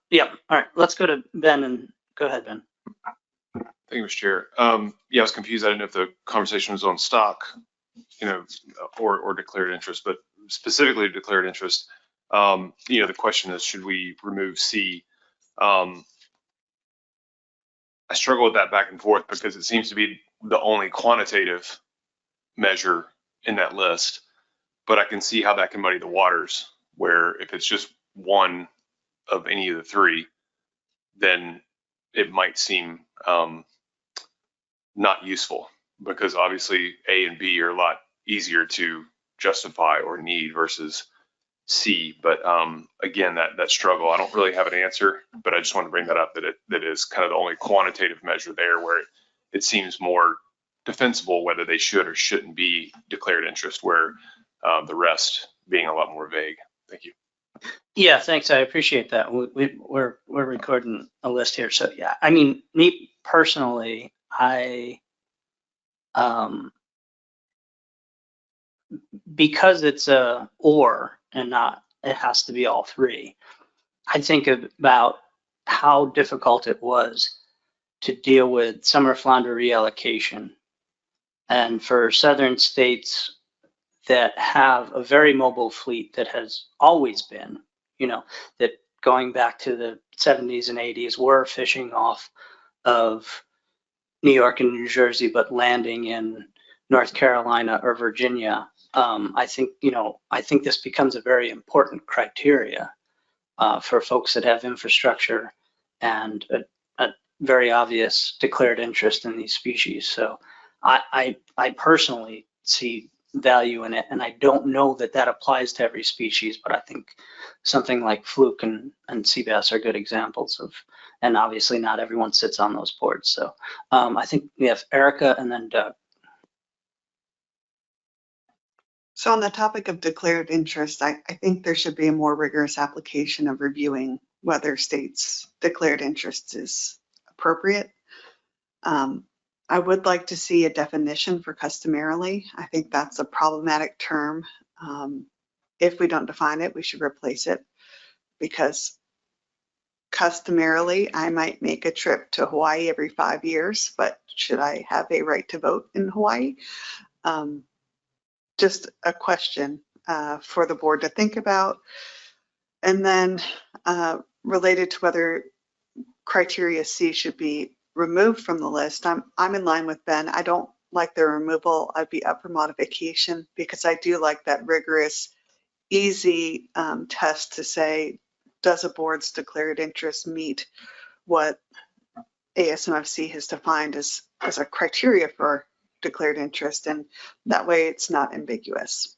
yeah, all right, let's go to Ben, and go ahead, Ben. Thank you, Mr. Chair. Yeah, I was confused. I didn't know if the conversation was on stock, you know, or declared interest, but specifically declared interest. You know, the question is, should we remove C? I struggle with that back and forth because it seems to be the only quantitative measure in that list, but I can see how that can muddy the waters, where if it's just one of any of the three, then it might seem not useful, because obviously A and B are a lot easier to justify or need versus C. But again, that struggle, I don't really have an answer, but I just want to bring that up, that is kind of the only quantitative measure there where it seems more defensible whether they should or shouldn't be declared interest, where the rest being a lot more vague. Thank you. Yeah, thanks. I appreciate that. We're recording a list here. So yeah, I mean, me personally, because it's a or and not, it has to be all three. I think about how difficult it was to deal with summer flounder reallocation. And for southern states that have a very mobile fleet that has always been, you know, that going back to the 70s and 80s were fishing off of New York and New Jersey, but landing in North Carolina or Virginia. I think this becomes a very important criteria for folks that have infrastructure and a very obvious declared interest in these species. So I personally see value in it, and I don't know that applies to every species, but I think something like fluke and sea bass are good examples of, and obviously not everyone sits on those boards. So I think we have Erica and then Doug. So on the topic of declared interest, I think there should be a more rigorous application of reviewing whether states' declared interest is appropriate. I would like to see a definition for customarily. I think that's a problematic term. If we don't define it, we should replace it, because customarily, I might make a trip to Hawaii every 5 years, but should I have a right to vote in Hawaii? Just a question for the board to think about. And then related to whether criteria C should be removed from the list, I'm in line with Ben. I don't like the removal. I'd be up for modification, because I do like that rigorous, easy test to say, does a board's declared interest meet what ASMFC has defined as a criteria for declared interest? And that way it's not ambiguous.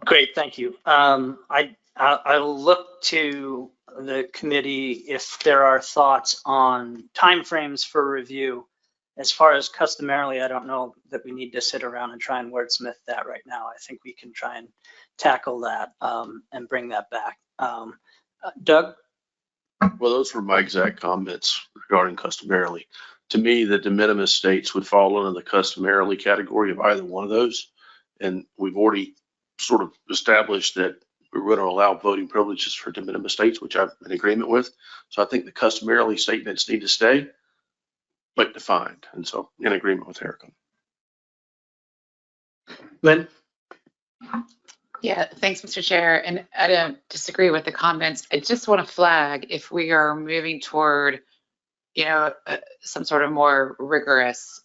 Great, thank you. I'll look to the committee if there are thoughts on timeframes for review. As far as customarily, I don't know that we need to sit around and try and wordsmith that right now. I think we can try and tackle that and bring that back. Doug? Well, those were my exact comments regarding customarily. To me, the de minimis states would fall under the customarily category of either one of those. And we've already sort of established that we're going to allow voting privileges for de minimis states, which I'm in agreement with. So I think the customarily statements need to stay, but defined. And so in agreement with Erica. Lynn? Yeah, thanks, Mr. Chair. And I don't disagree with the comments. I just want to flag, if we are moving toward, some sort of more rigorous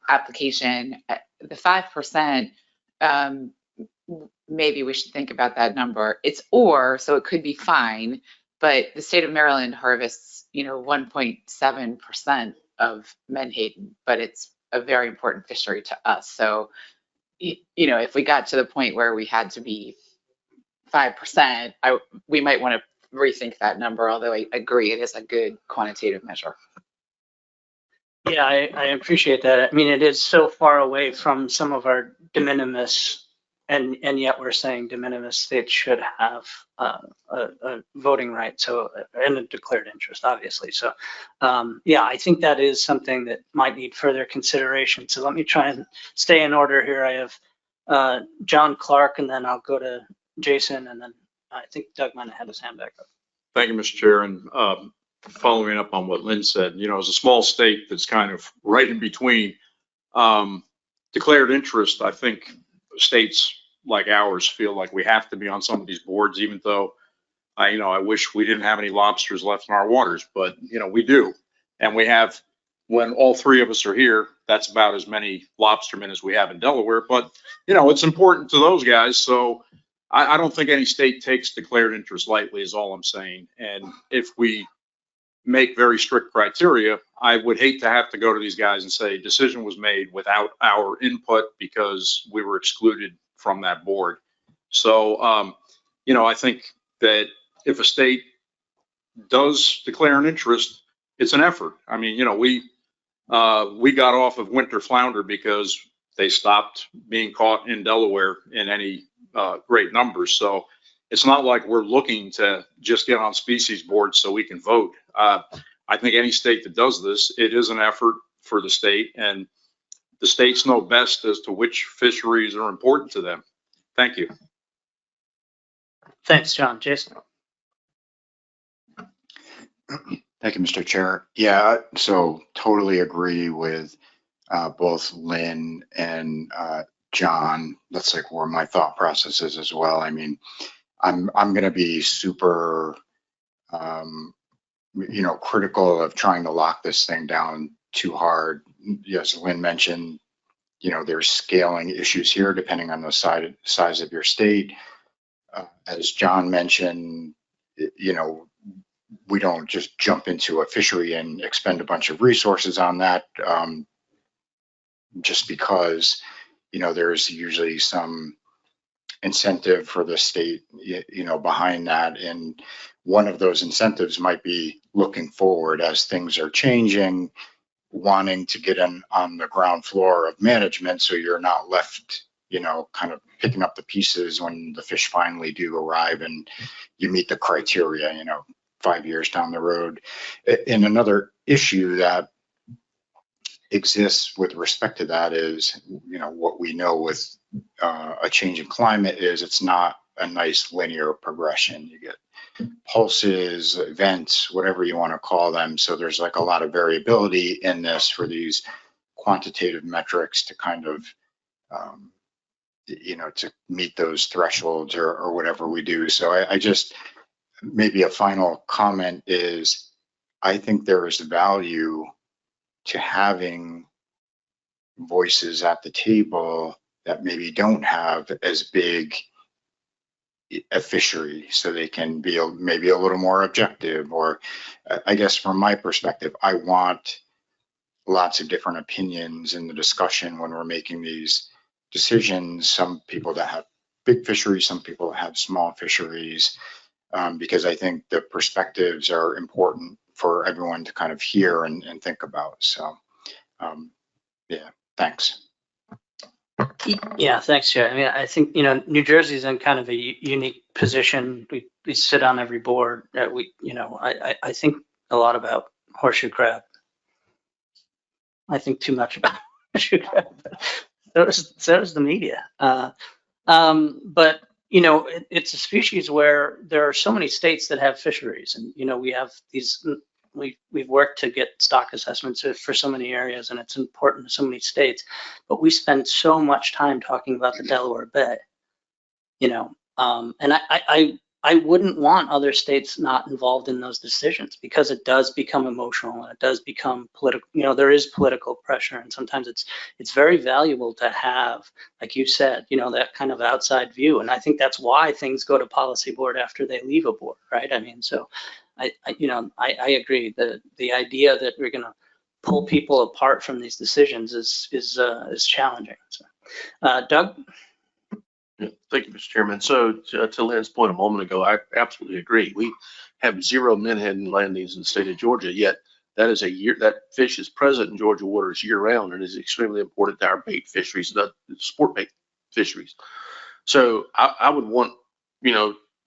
application, the 5%, maybe we should think about that number. So it could be fine, but the state of Maryland harvests, 1.7% of menhaden, but it's a very important fishery to us. So, if we got to the point where we had to be 5%, we might want to rethink that number, although I agree it is a good quantitative measure. Yeah, I appreciate that. I mean, it is so far away from some of our de minimis, and yet we're saying de minimis states should have a voting right, so, and a declared interest, obviously. So, yeah, I think that is something that might need further consideration. So let me try and stay in order here. I have John Clark, and then I'll go to Jason, and then I think Doug might have had his hand back up. Thank you, Mr. Chair. And following up on what Lynn said, as a small state that's kind of right in between, declared interest, I think states like ours feel like we have to be on some of these boards, even though I wish we didn't have any lobsters left in our waters, but we do. And we have, when all three of us are here, that's about as many lobstermen as we have in Delaware, but it's important to those guys. So I don't think any state takes declared interest lightly, is all I'm saying. And if we make very strict criteria, I would hate to have to go to these guys and say decision was made without our input because we were excluded from that board. So, I think that if a state does declare an interest, it's an effort. I mean, we got off of winter flounder because they stopped being caught in Delaware in any great numbers. So it's not like we're looking to just get on species boards so we can vote. I think any state that does this, it is an effort for the state, and the states know best as to which fisheries are important to them. Thank you. Thanks, John. Jason? Thank you, Mr. Chair. Yeah, so totally agree with both Lynn and John. That's like where my thought process is as well. I mean, I'm going to be super, critical of trying to lock this thing down too hard. As Lynn mentioned, there's scaling issues here depending on the size of your state. As John mentioned, we don't just jump into a fishery and expend a bunch of resources on that just because, there's usually some incentive for the state, behind that. And one of those incentives might be looking forward as things are changing. wanting to get in on the ground floor of management, so you're not left, kind of picking up the pieces when the fish finally do arrive and you meet the criteria, 5 years down the road. And another issue that exists with respect to that is, what we know with a change in climate is it's not a nice linear progression. You get pulses, events, whatever you want to call them. So there's like a lot of variability in this for these quantitative metrics to kind of, to meet those thresholds or whatever we do. So I just, maybe a final comment is, I think there is value to having voices at the table that maybe don't have as big a fishery, so they can be maybe a little more objective. Or I guess from my perspective, I want lots of different opinions in the discussion when we're making these decisions. Some people that have big fisheries, some people that have small fisheries, because I think the perspectives are important for everyone to kind of hear and think about. So yeah, thanks. Yeah, thanks, Chair. I mean, I think, New Jersey's in kind of a unique position. We sit on every board. I think a lot about horseshoe crab. I think too much about horseshoe crab. So does the media. But, it's a species where there are so many states that have fisheries, and, we have these, we've worked to get stock assessments for so many areas, and it's important to so many states, but we spend so much time talking about the Delaware Bay, and I wouldn't want other states not involved in those decisions, because it does become emotional and it does become political. There is political pressure, and sometimes it's very valuable to have, like you said, that kind of outside view. And I think that's why things go to policy board after they leave a board, right? I mean, so I agree that the idea that we're going to pull people apart from these decisions is challenging. So, Doug? Yeah, thank you, Mr. Chairman. So to Lynn's point a moment ago, I absolutely agree. We have 0 menhaden landings in the state of Georgia, yet that fish is present in Georgia waters year round and is extremely important to our bait fisheries, the sport bait fisheries. So I would want,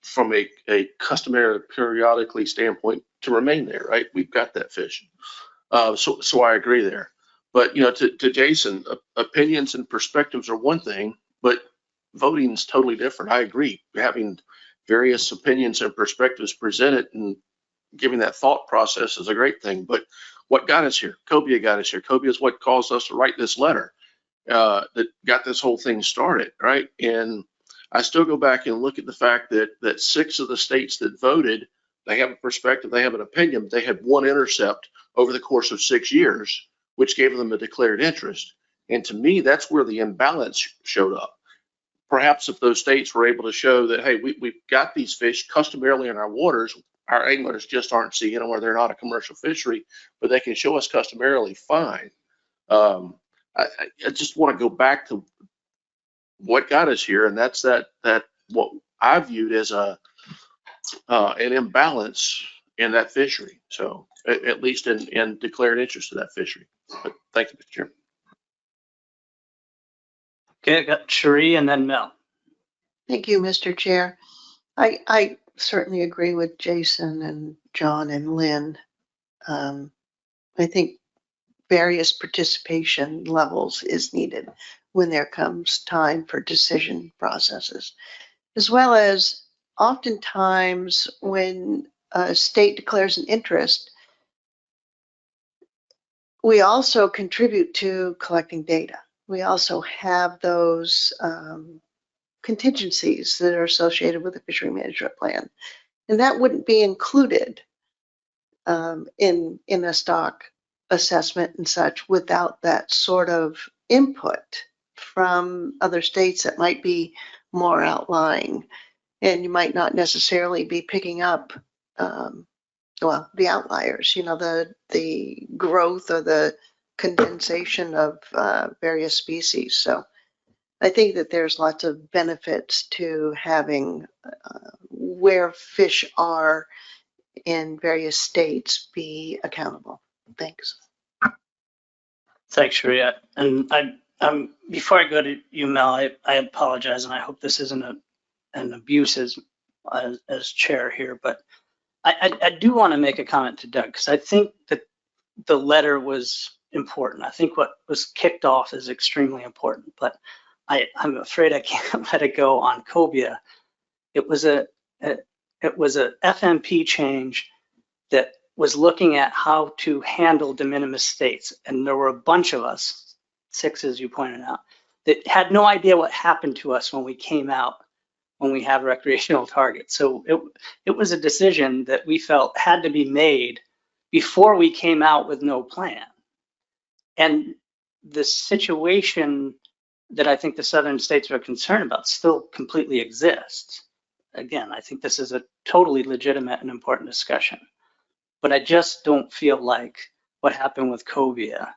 from a customary periodically standpoint, to remain there, right? We've got that fish. So I agree there. But, to Jason, opinions and perspectives are one thing, but voting is totally different. I agree. Having various opinions and perspectives presented and giving that thought process is a great thing. But what got us here? Cobia got us here. Cobia is what caused us to write this letter that got this whole thing started, right? And I still go back and look at the fact that 6 of the states that voted, they have a perspective, they have an opinion, they had 1 intercept over the course of 6 years, which gave them a declared interest. And to me, that's where the imbalance showed up. Perhaps if those states were able to show that, hey, we've got these fish customarily in our waters, our anglers just aren't seeing them, or they're not a commercial fishery, but they can show us customarily, fine. I just want to go back to what got us here, and that's that what I viewed as an imbalance in that fishery. So at least in declared interest of that fishery. But thank you, Mr. Chairman. Okay, I got Cherie and then Mel. Thank you, Mr. Chair. I certainly agree with Jason and John and Lynn. I think various participation levels is needed when there comes time for decision processes, as well as oftentimes when a state declares an interest, we also contribute to collecting data. We also have those contingencies that are associated with the fishery management plan. And that wouldn't be included in a stock assessment and such without that sort of input from other states that might be more outlying. And you might not necessarily be picking up, the outliers, the growth or the condensation of various species. So I think that there's lots of benefits to having where fish are in various states be accountable. Thanks. Thanks, Sharia. And before I go to you, Mel, I apologize, and I hope this isn't an abuse as chair here, but I do want to make a comment to Doug, because I think that the letter was important. I think what was kicked off is extremely important, but I'm afraid I can't let it go on Cobia. It was a FMP change that was looking at how to handle de minimis states. And there were a bunch of us, 6 as you pointed out, that had no idea what happened to us when we came out, when we have recreational targets. So it was a decision that we felt had to be made before we came out with no plan. And the situation that I think the southern states are concerned about still completely exists. Again, I think this is a totally legitimate and important discussion. But I just don't feel like what happened with Cobia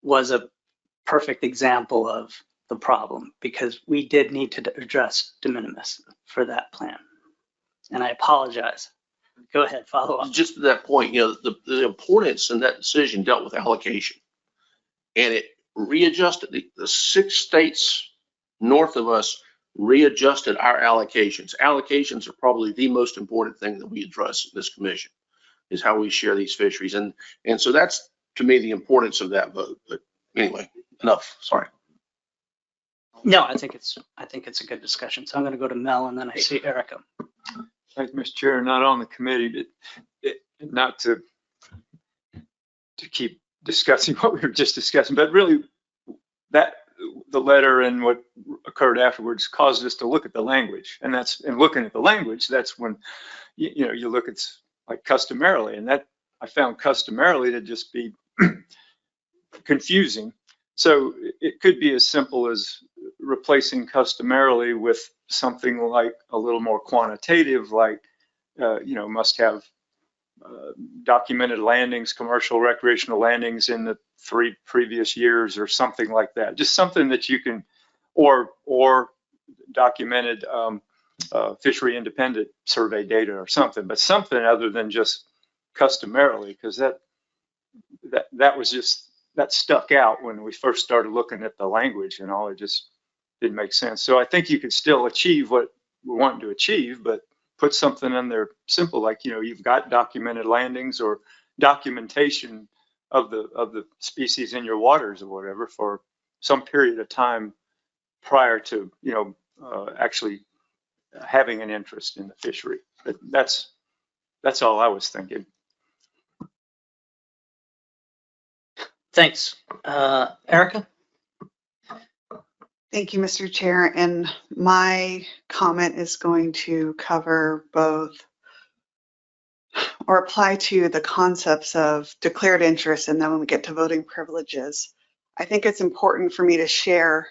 was a perfect example of the problem, because we did need to address de minimis for that plan. And I apologize. Go ahead, follow up. Just to that point, the importance in that decision dealt with allocation. And it readjusted the 6 states north of us readjusted our allocations. Allocations are probably the most important thing that we address in this commission, is how we share these fisheries. And so that's, to me, the importance of that vote. But anyway, enough. Sorry. No, I think it's a good discussion. So I'm going to go to Mel, and then I see Erica. Thank you, Mr. Chair. Not on the committee, but not to keep discussing what we were just discussing, but really that the letter and what occurred afterwards caused us to look at the language, and looking at the language, that's when you look at like customarily, and that I found customarily to just be confusing. So it could be as simple as replacing customarily with something like a little more quantitative, like must have documented landings, commercial recreational landings in the 3 previous years, or something like that. Just something that you can, or documented fishery independent survey data or something, but something other than just customarily, because that was just, that stuck out when we first started looking at the language and all. It just didn't make sense. So I think you could still achieve what we want to achieve, but put something in there simple, like, you've got documented landings or documentation of the species in your waters or whatever for some period of time prior to, actually having an interest in the fishery. But that's all I was thinking. Thanks. Erica? Thank you, Mr. Chair. And my comment is going to cover both, or apply to the concepts of declared interest, and then when we get to voting privileges. I think it's important for me to share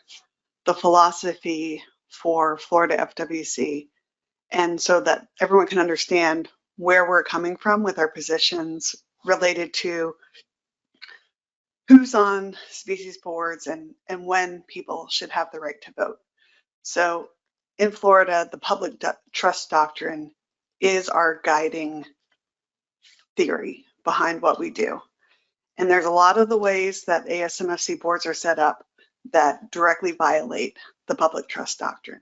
the philosophy for Florida FWC, and so that everyone can understand where we're coming from with our positions related to who's on species boards and when people should have the right to vote. So in Florida, the public trust doctrine is our guiding theory behind what we do. And there's a lot of the ways that ASMFC boards are set up that directly violate the public trust doctrine.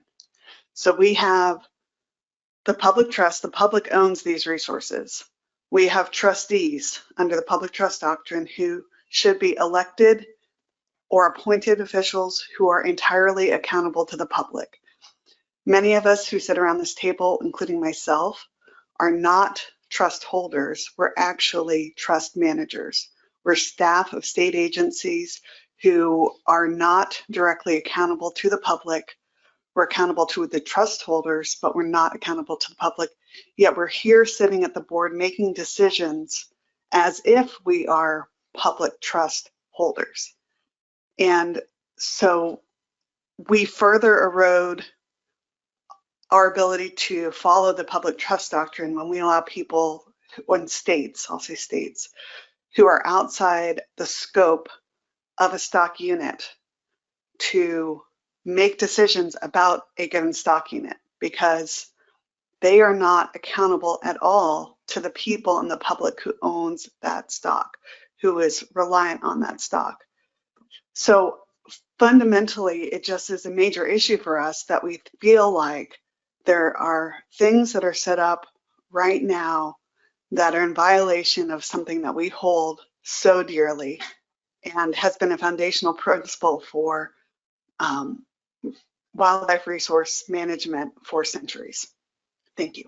So we have the public trust, the public owns these resources. We have trustees under the public trust doctrine who should be elected or appointed officials who are entirely accountable to the public. Many of us who sit around this table, including myself, are not trust holders. We're actually trust managers. We're staff of state agencies who are not directly accountable to the public. We're accountable to the trust holders, but we're not accountable to the public. Yet we're here sitting at the board making decisions as if we are public trust holders. And so we further erode our ability to follow the public trust doctrine when we allow people, when states, I'll say states, who are outside the scope of a stock unit to make decisions about a given stock unit, because they are not accountable at all to the people in the public who owns that stock, who is reliant on that stock. So fundamentally, it just is a major issue for us that we feel like there are things that are set up right now that are in violation of something that we hold so dearly and has been a foundational principle for wildlife resource management for centuries. Thank you.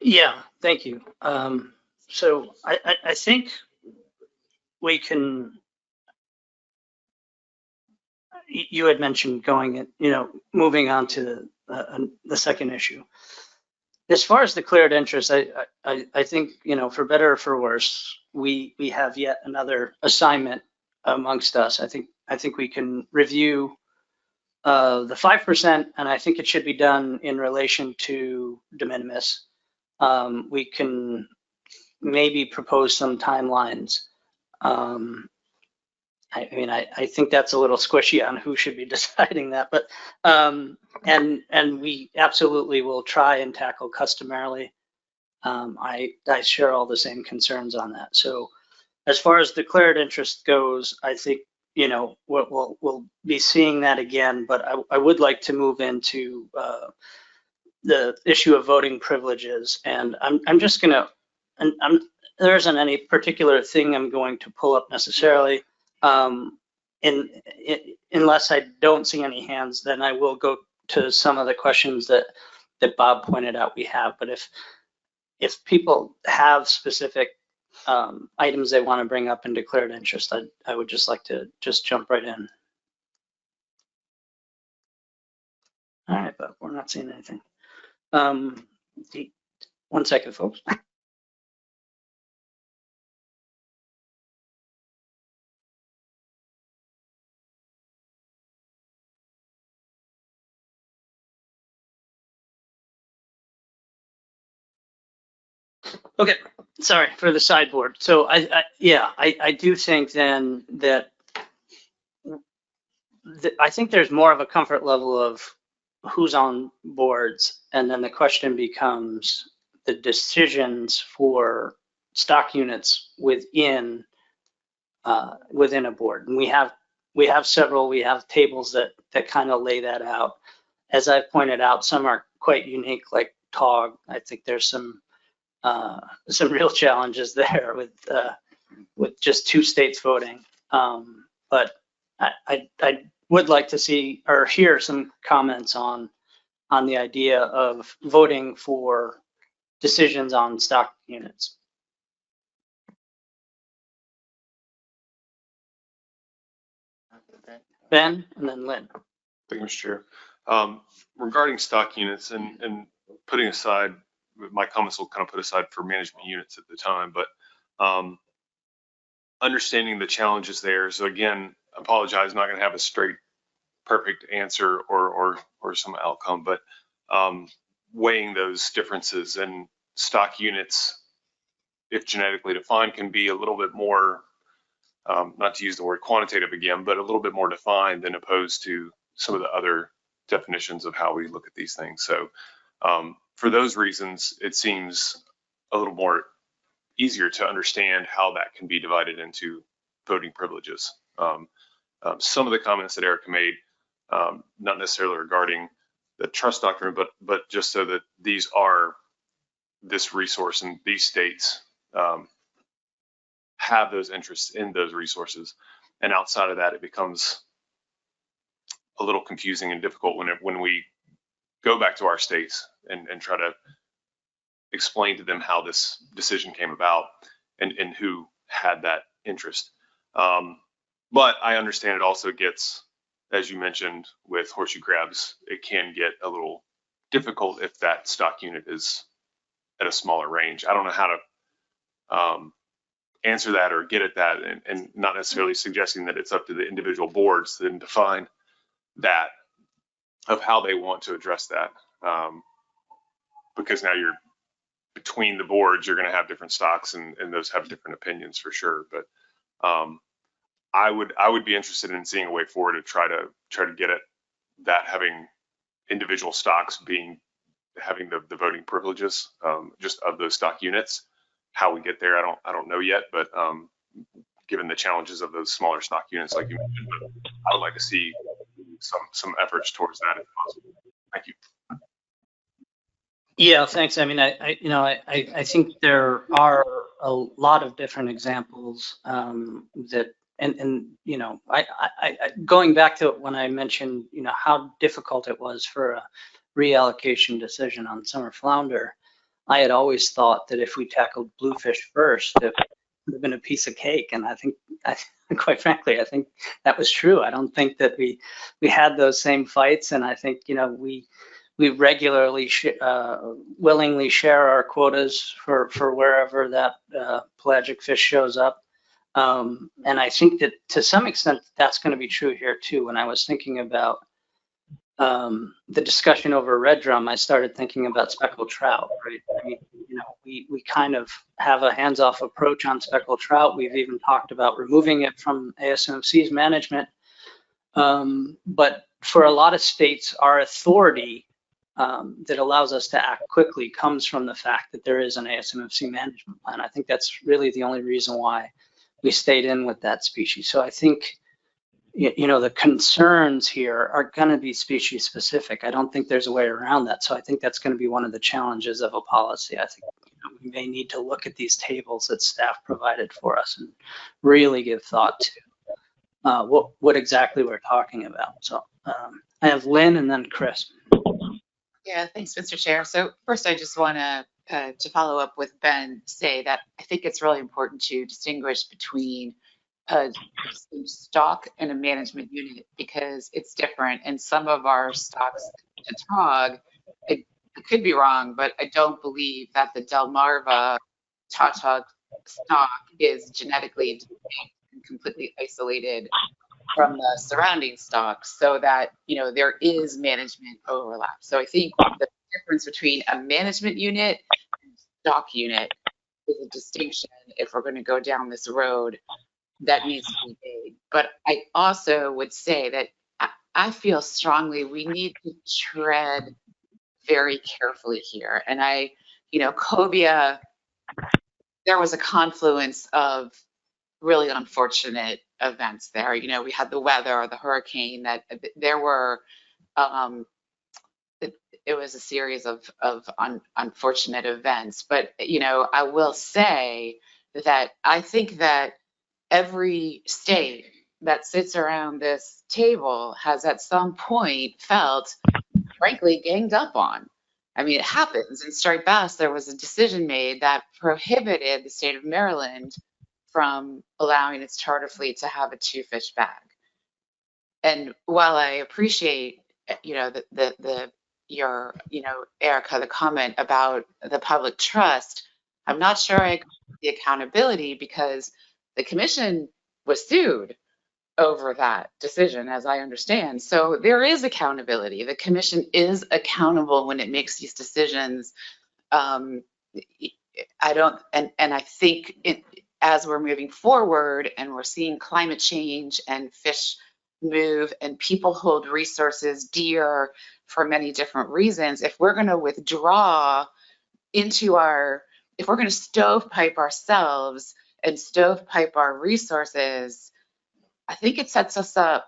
Yeah, thank you. So I think we can, you had mentioned going, moving on to the second issue. As far as declared interest, I think, for better or for worse, we have yet another assignment amongst us. I think we can review the 5%, and I think it should be done in relation to de minimis. We can maybe propose some timelines. I think that's a little squishy on who should be deciding that, but and we absolutely will try and tackle customarily. I share all the same concerns on that. So as far as declared interest goes, I think we'll be seeing that again, but I would like to move into the issue of voting privileges, and I'm just gonna, and there isn't any particular thing I'm going to pull up necessarily. Unless I don't see any hands, then I will go to some of the questions that Bob pointed out we have. But if people have specific items they want to bring up in declared interest, I would just like to just jump right in. All right, but we're not seeing anything. 1 second, folks. Okay, sorry for the sideboard. So I do think then that I think there's more of a comfort level of who's on boards, and then the question becomes the decisions for stock units within a board. And we have several. We have tables that kind of lay that out. As I've pointed out, some are quite unique, like TOG. I think there's some real challenges there with just 2 states voting. But I would like to see or hear some comments on the idea of voting for decisions on stock units. Ben, and then Lynn. Thank you, Mr. Chair. Regarding stock units and putting aside, my comments will kind of put aside for management units at the time, but understanding the challenges there. So again, I apologize, I'm not going to have a straight, perfect answer or some outcome, but weighing those differences, and stock units, if genetically defined, can be a little bit more, not to use the word quantitative again, but a little bit more defined than opposed to some of the other definitions of how we look at these things. So for those reasons, it seems a little more easier to understand how that can be divided into voting privileges. Some of the comments that Erica made, not necessarily regarding the trust doctrine, but just so that these are this resource and these states have those interests in those resources. And outside of that, it becomes a little confusing and difficult when we go back to our states and try to explain to them how this decision came about and who had that interest. But I understand it also gets, as you mentioned, with horseshoe crabs, it can get a little difficult if that stock unit is at a smaller range. I don't know how to answer that or get at that, and not necessarily suggesting that it's up to the individual boards to then define that, of how they want to address that. Because now you're between the boards, you're going to have different stocks, and those have different opinions for sure. But I would be interested in seeing a way forward to try to get at that, having individual stocks having the voting privileges just of those stock units, how we get there, I don't know yet, but given the challenges of those smaller stock units, like you mentioned, but I would like to see some efforts towards that if possible. Thank you. Yeah, thanks. I mean, I think there are a lot of different examples that, and going back to when I mentioned, how difficult it was for a reallocation decision on summer flounder, I had always thought that if we tackled bluefish first, it would have been a piece of cake. And I think, quite frankly, I think that was true. I don't think that we had those same fights, and I think we regularly willingly share our quotas for wherever that pelagic fish shows up. And I think that to some extent that's going to be true here too. When I was thinking about the discussion over red drum, I started thinking about speckled trout, right? I mean, we kind of have a hands-off approach on speckled trout. We've even talked about removing it from ASMC's management. But for a lot of states, our authority that allows us to act quickly comes from the fact that there is an ASMFC management plan. I think that's really the only reason why we stayed in with that species. So I think, the concerns here are going to be species specific. I don't think there's a way around that. So I think that's going to be one of the challenges of a policy. I think we may need to look at these tables that staff provided for us and really give thought to what exactly we're talking about. So I have Lynn and then Chris. Yeah, thanks, Mr. Chair. So first, I just want to follow up with Ben, say that I think it's really important to distinguish between a stock and a management unit because it's different. And some of our stocks at Trog, I could be wrong, but I don't believe that the Delmarva Tautog stock is genetically distinct and completely isolated from the surrounding stocks, so that there is management overlap. So I think the difference between a management unit and stock unit is a distinction if we're going to go down this road that needs to be made. But I also would say that I feel strongly we need to tread very carefully here. And Cobia, there was a confluence of really unfortunate events there. We had the weather, the hurricane, that there were, it was a series of unfortunate events. But, I will say that I think that every state that sits around this table has at some point felt, frankly, ganged up on. I mean, it happens. In striped bass, there was a decision made that prohibited the state of Maryland from allowing its charter fleet to have a 2-fish bag. And while I appreciate, Erica, the comment about the public trust, I'm not sure I agree with the accountability because the commission was sued over that decision, as I understand. So there is accountability. The commission is accountable when it makes these decisions. I think as we're moving forward and we're seeing climate change and fish move and people hold resources dear for many different reasons, if we're going to withdraw if we're going to stovepipe ourselves and stovepipe our resources, I think it sets us up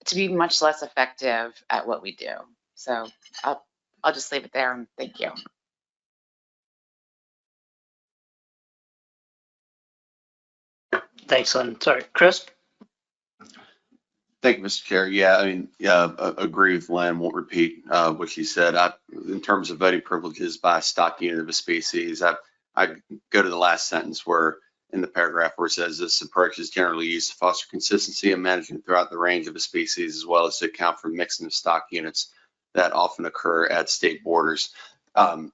to be much less effective at what we do. So I'll just leave it there and thank you. Thanks, Lynn. Sorry, Chris? Thank you, Mr. Chair. Yeah, agree with Lynn. Won't repeat what she said. In terms of voting privileges by stock unit of a species, I go to the last sentence where in the paragraph where it says this approach is generally used to foster consistency and management throughout the range of a species, as well as to account for mixing of stock units that often occur at state borders. We'll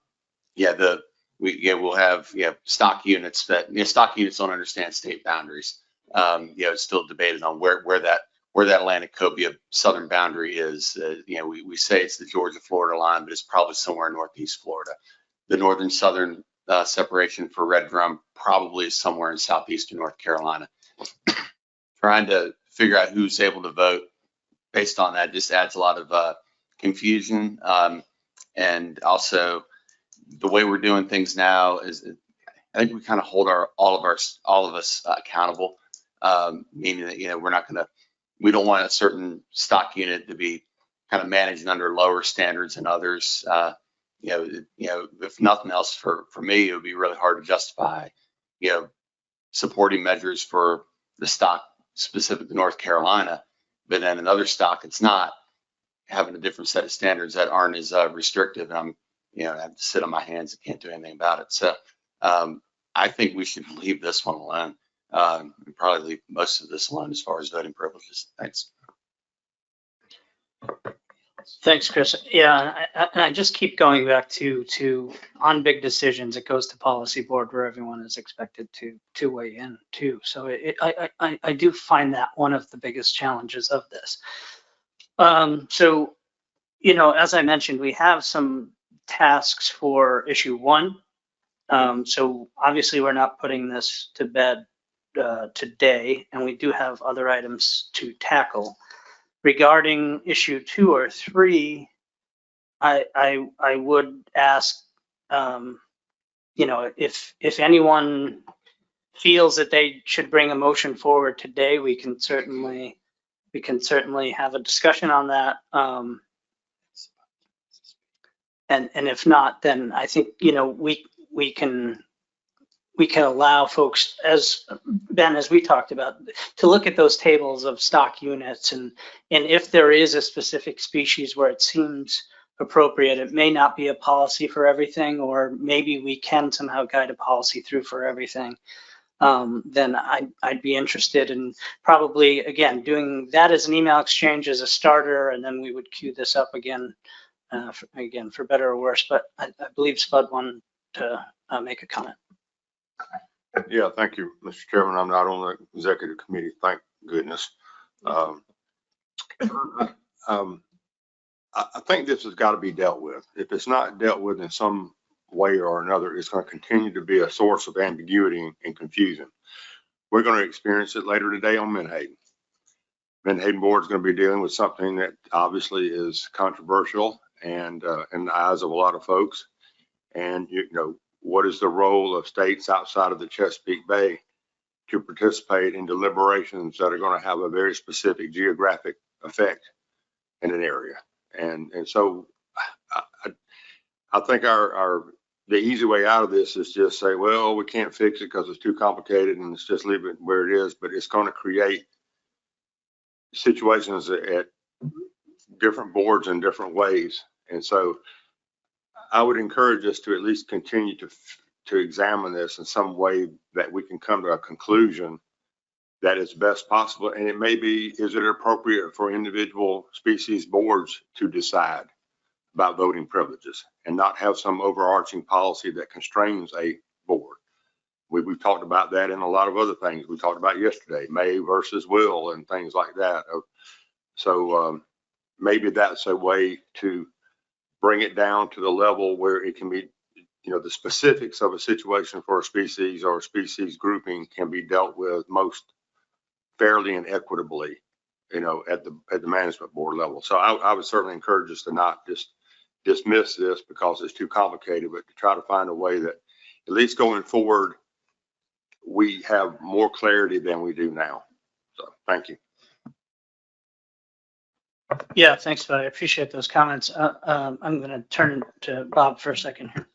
have stock units stock units don't understand state boundaries. It's still debated on where that Atlantic cobia southern boundary is. We say it's the Georgia-Florida line, but it's probably somewhere in northeast Florida. The northern southern separation for red drum probably is somewhere in southeastern North Carolina. Trying to figure out who's able to vote based on that just adds a lot of confusion. And also the way we're doing things now is, I think we kind of hold all of us accountable, meaning that, we're not going to, we don't want a certain stock unit to be kind of managed under lower standards than others. If nothing else, for me, it would be really hard to justify, supporting measures for the stock specific to North Carolina, but then another stock it's not, having a different set of standards that aren't as restrictive. And I have to sit on my hands and can't do anything about it. So I think we should leave this one alone. And probably leave most of this alone as far as voting privileges. Thanks. Thanks, Chris. Yeah, and I just keep going back to on big decisions, it goes to policy board where everyone is expected to weigh in too. So I do find that one of the biggest challenges of this. So, as I mentioned, we have some tasks for issue 1. So obviously we're not putting this to bed today, and we do have other items to tackle. Regarding issue 2 or 3, I would ask, if anyone feels that they should bring a motion forward today, we can certainly have a discussion on that. And if not, then I think, we can allow folks, as Ben, as we talked about, to look at those tables of stock units, and if there is a specific species where it seems appropriate, it may not be a policy for everything, or maybe we can somehow guide a policy through for everything. Then I'd be interested in probably, again, doing that as an email exchange as a starter, and then we would queue this up again, for better or worse. But I believe Spud wanted to make a comment. Yeah, thank you, Mr. Chairman. I'm not on the executive committee, thank goodness. I think this has got to be dealt with. If it's not dealt with in some way or another, it's going to continue to be a source of ambiguity and confusion. We're going to experience it later today on Menhaden. Menhaden board is going to be dealing with something that obviously is controversial and in the eyes of a lot of folks. And what is the role of states outside of the Chesapeake Bay to participate in deliberations that are going to have a very specific geographic effect in an area? And so I think the easy way out of this is just say, well, we can't fix it because it's too complicated, and let's just leave it where it is. But it's going to create situations at different boards in different ways. And so I would encourage us to at least continue to examine this in some way that we can come to a conclusion that is best possible. And it may be, is it appropriate for individual species boards to decide about voting privileges and not have some overarching policy that constrains a board? We've talked about that in a lot of other things. We talked about yesterday, may versus will and things like that. So maybe that's a way to bring it down to the level where it can be, the specifics of a situation for a species or a species grouping can be dealt with most fairly and equitably, at the management board level. So I would certainly encourage us to not just dismiss this because it's too complicated, but to try to find a way that at least going forward, we have more clarity than we do now. So thank you. Yeah, thanks, Bud. I appreciate those comments. I'm going to turn to Bob for a second here.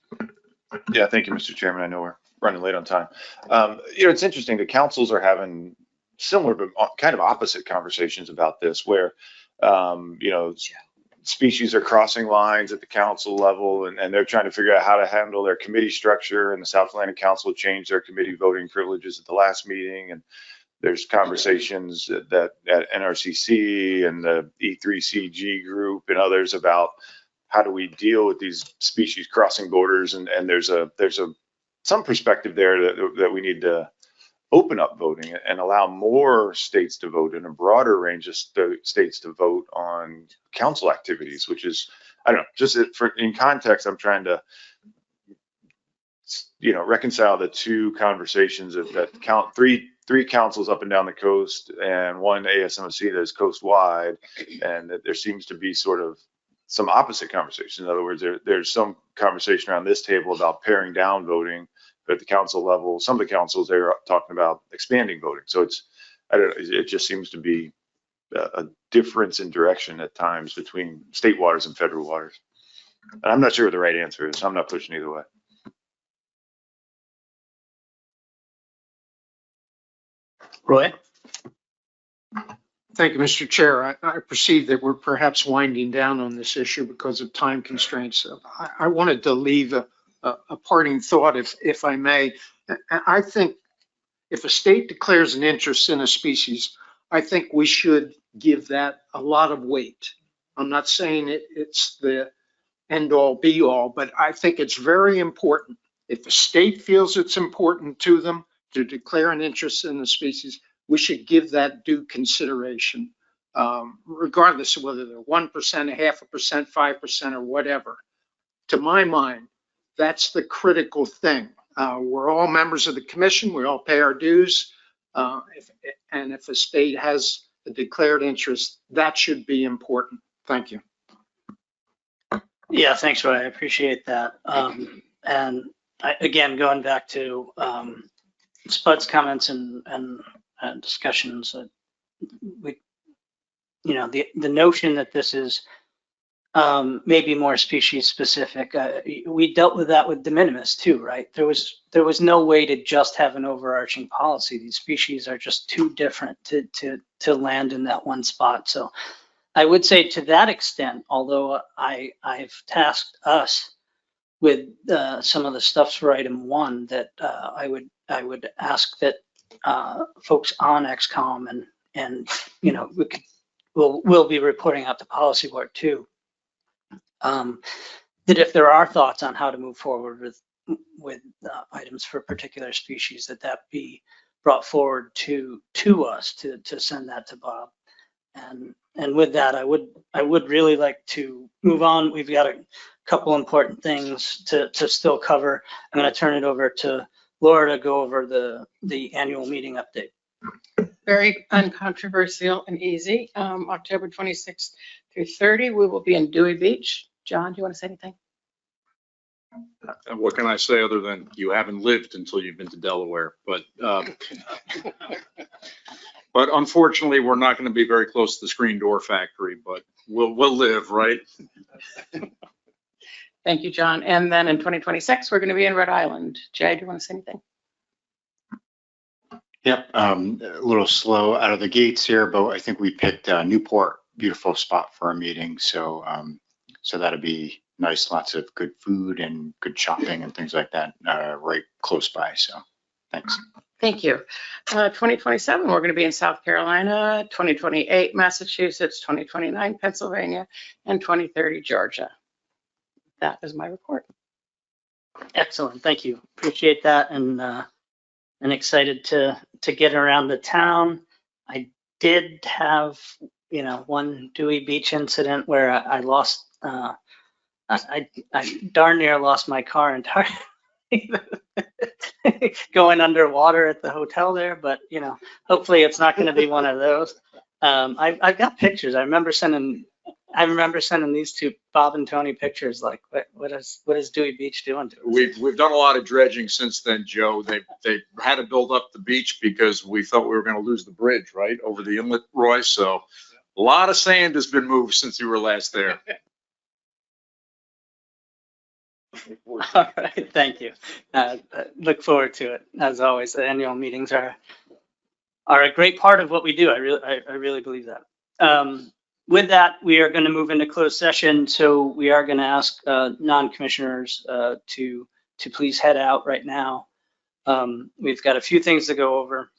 Yeah, thank you, Mr. Chairman. I know we're running late on time. It's interesting. The councils are having similar but kind of opposite conversations about this, where species are crossing lines at the council level, and they're trying to figure out how to handle their committee structure. And the South Atlantic Council changed their committee voting privileges at the last meeting, and there's conversations that at NRCC and the E3CG group and others about how do we deal with these species crossing borders. And there's some perspective there that we need to open up voting and allow more states to vote and a broader range of states to vote on council activities, which is, I don't know, just in context, I'm trying to, reconcile the two conversations that count three councils up and down the coast and one ASMC that is coast wide, and that there seems to be sort of some opposite conversation. In other words, there's some conversation around this table about paring down voting, but at the council level, some of the councils, they're talking about expanding voting. So I don't know, it just seems to be a difference in direction at times between state waters and federal waters. And I'm not sure what the right answer is. I'm not pushing either way. Roy? Thank you, Mr. Chair. I perceive that we're perhaps winding down on this issue because of time constraints. I wanted to leave a parting thought, if I may. I think if a state declares an interest in a species, I think we should give that a lot of weight. I'm not saying it's the end all be all, but I think it's very important. If a state feels it's important to them to declare an interest in the species, we should give that due consideration, regardless of whether they're 1%, 0.5%, 5%, or whatever. To my mind, that's the critical thing. We're all members of the commission. We all pay our dues. And if a state has a declared interest, that should be important. Thank you. Yeah, thanks, Roy. I appreciate that. And again, going back to Spud's comments and discussions, the notion that this is maybe more species specific. We dealt with that with de minimis too, right? There was no way to just have an overarching policy. These species are just too different to land in that one spot. So I would say to that extent, although I've tasked us with some of the stuff for item 1, that I would ask that folks on XCOM and we'll be reporting out to policy board too. That if there are thoughts on how to move forward with items for particular species, that be brought forward to us to send that to Bob. And with that, I would really like to move on. We've got a couple important things to still cover. I'm going to turn it over to Laura to go over the annual meeting update. Very uncontroversial and easy. October 26th through 30, we will be in Dewey Beach. John, do you want to say anything? And what can I say other than you haven't lived until you've been to Delaware? But but unfortunately, we're not going to be very close to the screen door factory, but we'll live, right? Thank you, John. And then in 2026, we're going to be in Rhode Island. Jay, do you want to say anything? Yep, a little slow out of the gates here, but I think we picked Newport, beautiful spot for our meeting. So so that'll be nice, lots of good food and good shopping and things like that right close by. So thanks. Thank you. 2027, we're going to be in South Carolina, 2028, Massachusetts, 2029, Pennsylvania, and 2030, Georgia. That is my report. Excellent, thank you. Appreciate that, and excited to get around the town. I did have one Dewey Beach incident where I lost. I darn near lost my car entirely. Going underwater at the hotel there, but hopefully it's not going to be one of those. I've got pictures. I remember sending these two Bob and Tony pictures. Like, what is Dewey Beach doing to us? We've done a lot of dredging since then, Joe. They had to build up the beach because we thought we were going to lose the bridge right over the inlet, Roy. So a lot of sand has been moved since you were last there. All right, thank you. Look forward to it. As always, the annual meetings are a great part of what we do. I really believe that. With that, we are going to move into closed session. So we are going to ask non-commissioners to please head out right now. We've got a few things to go over.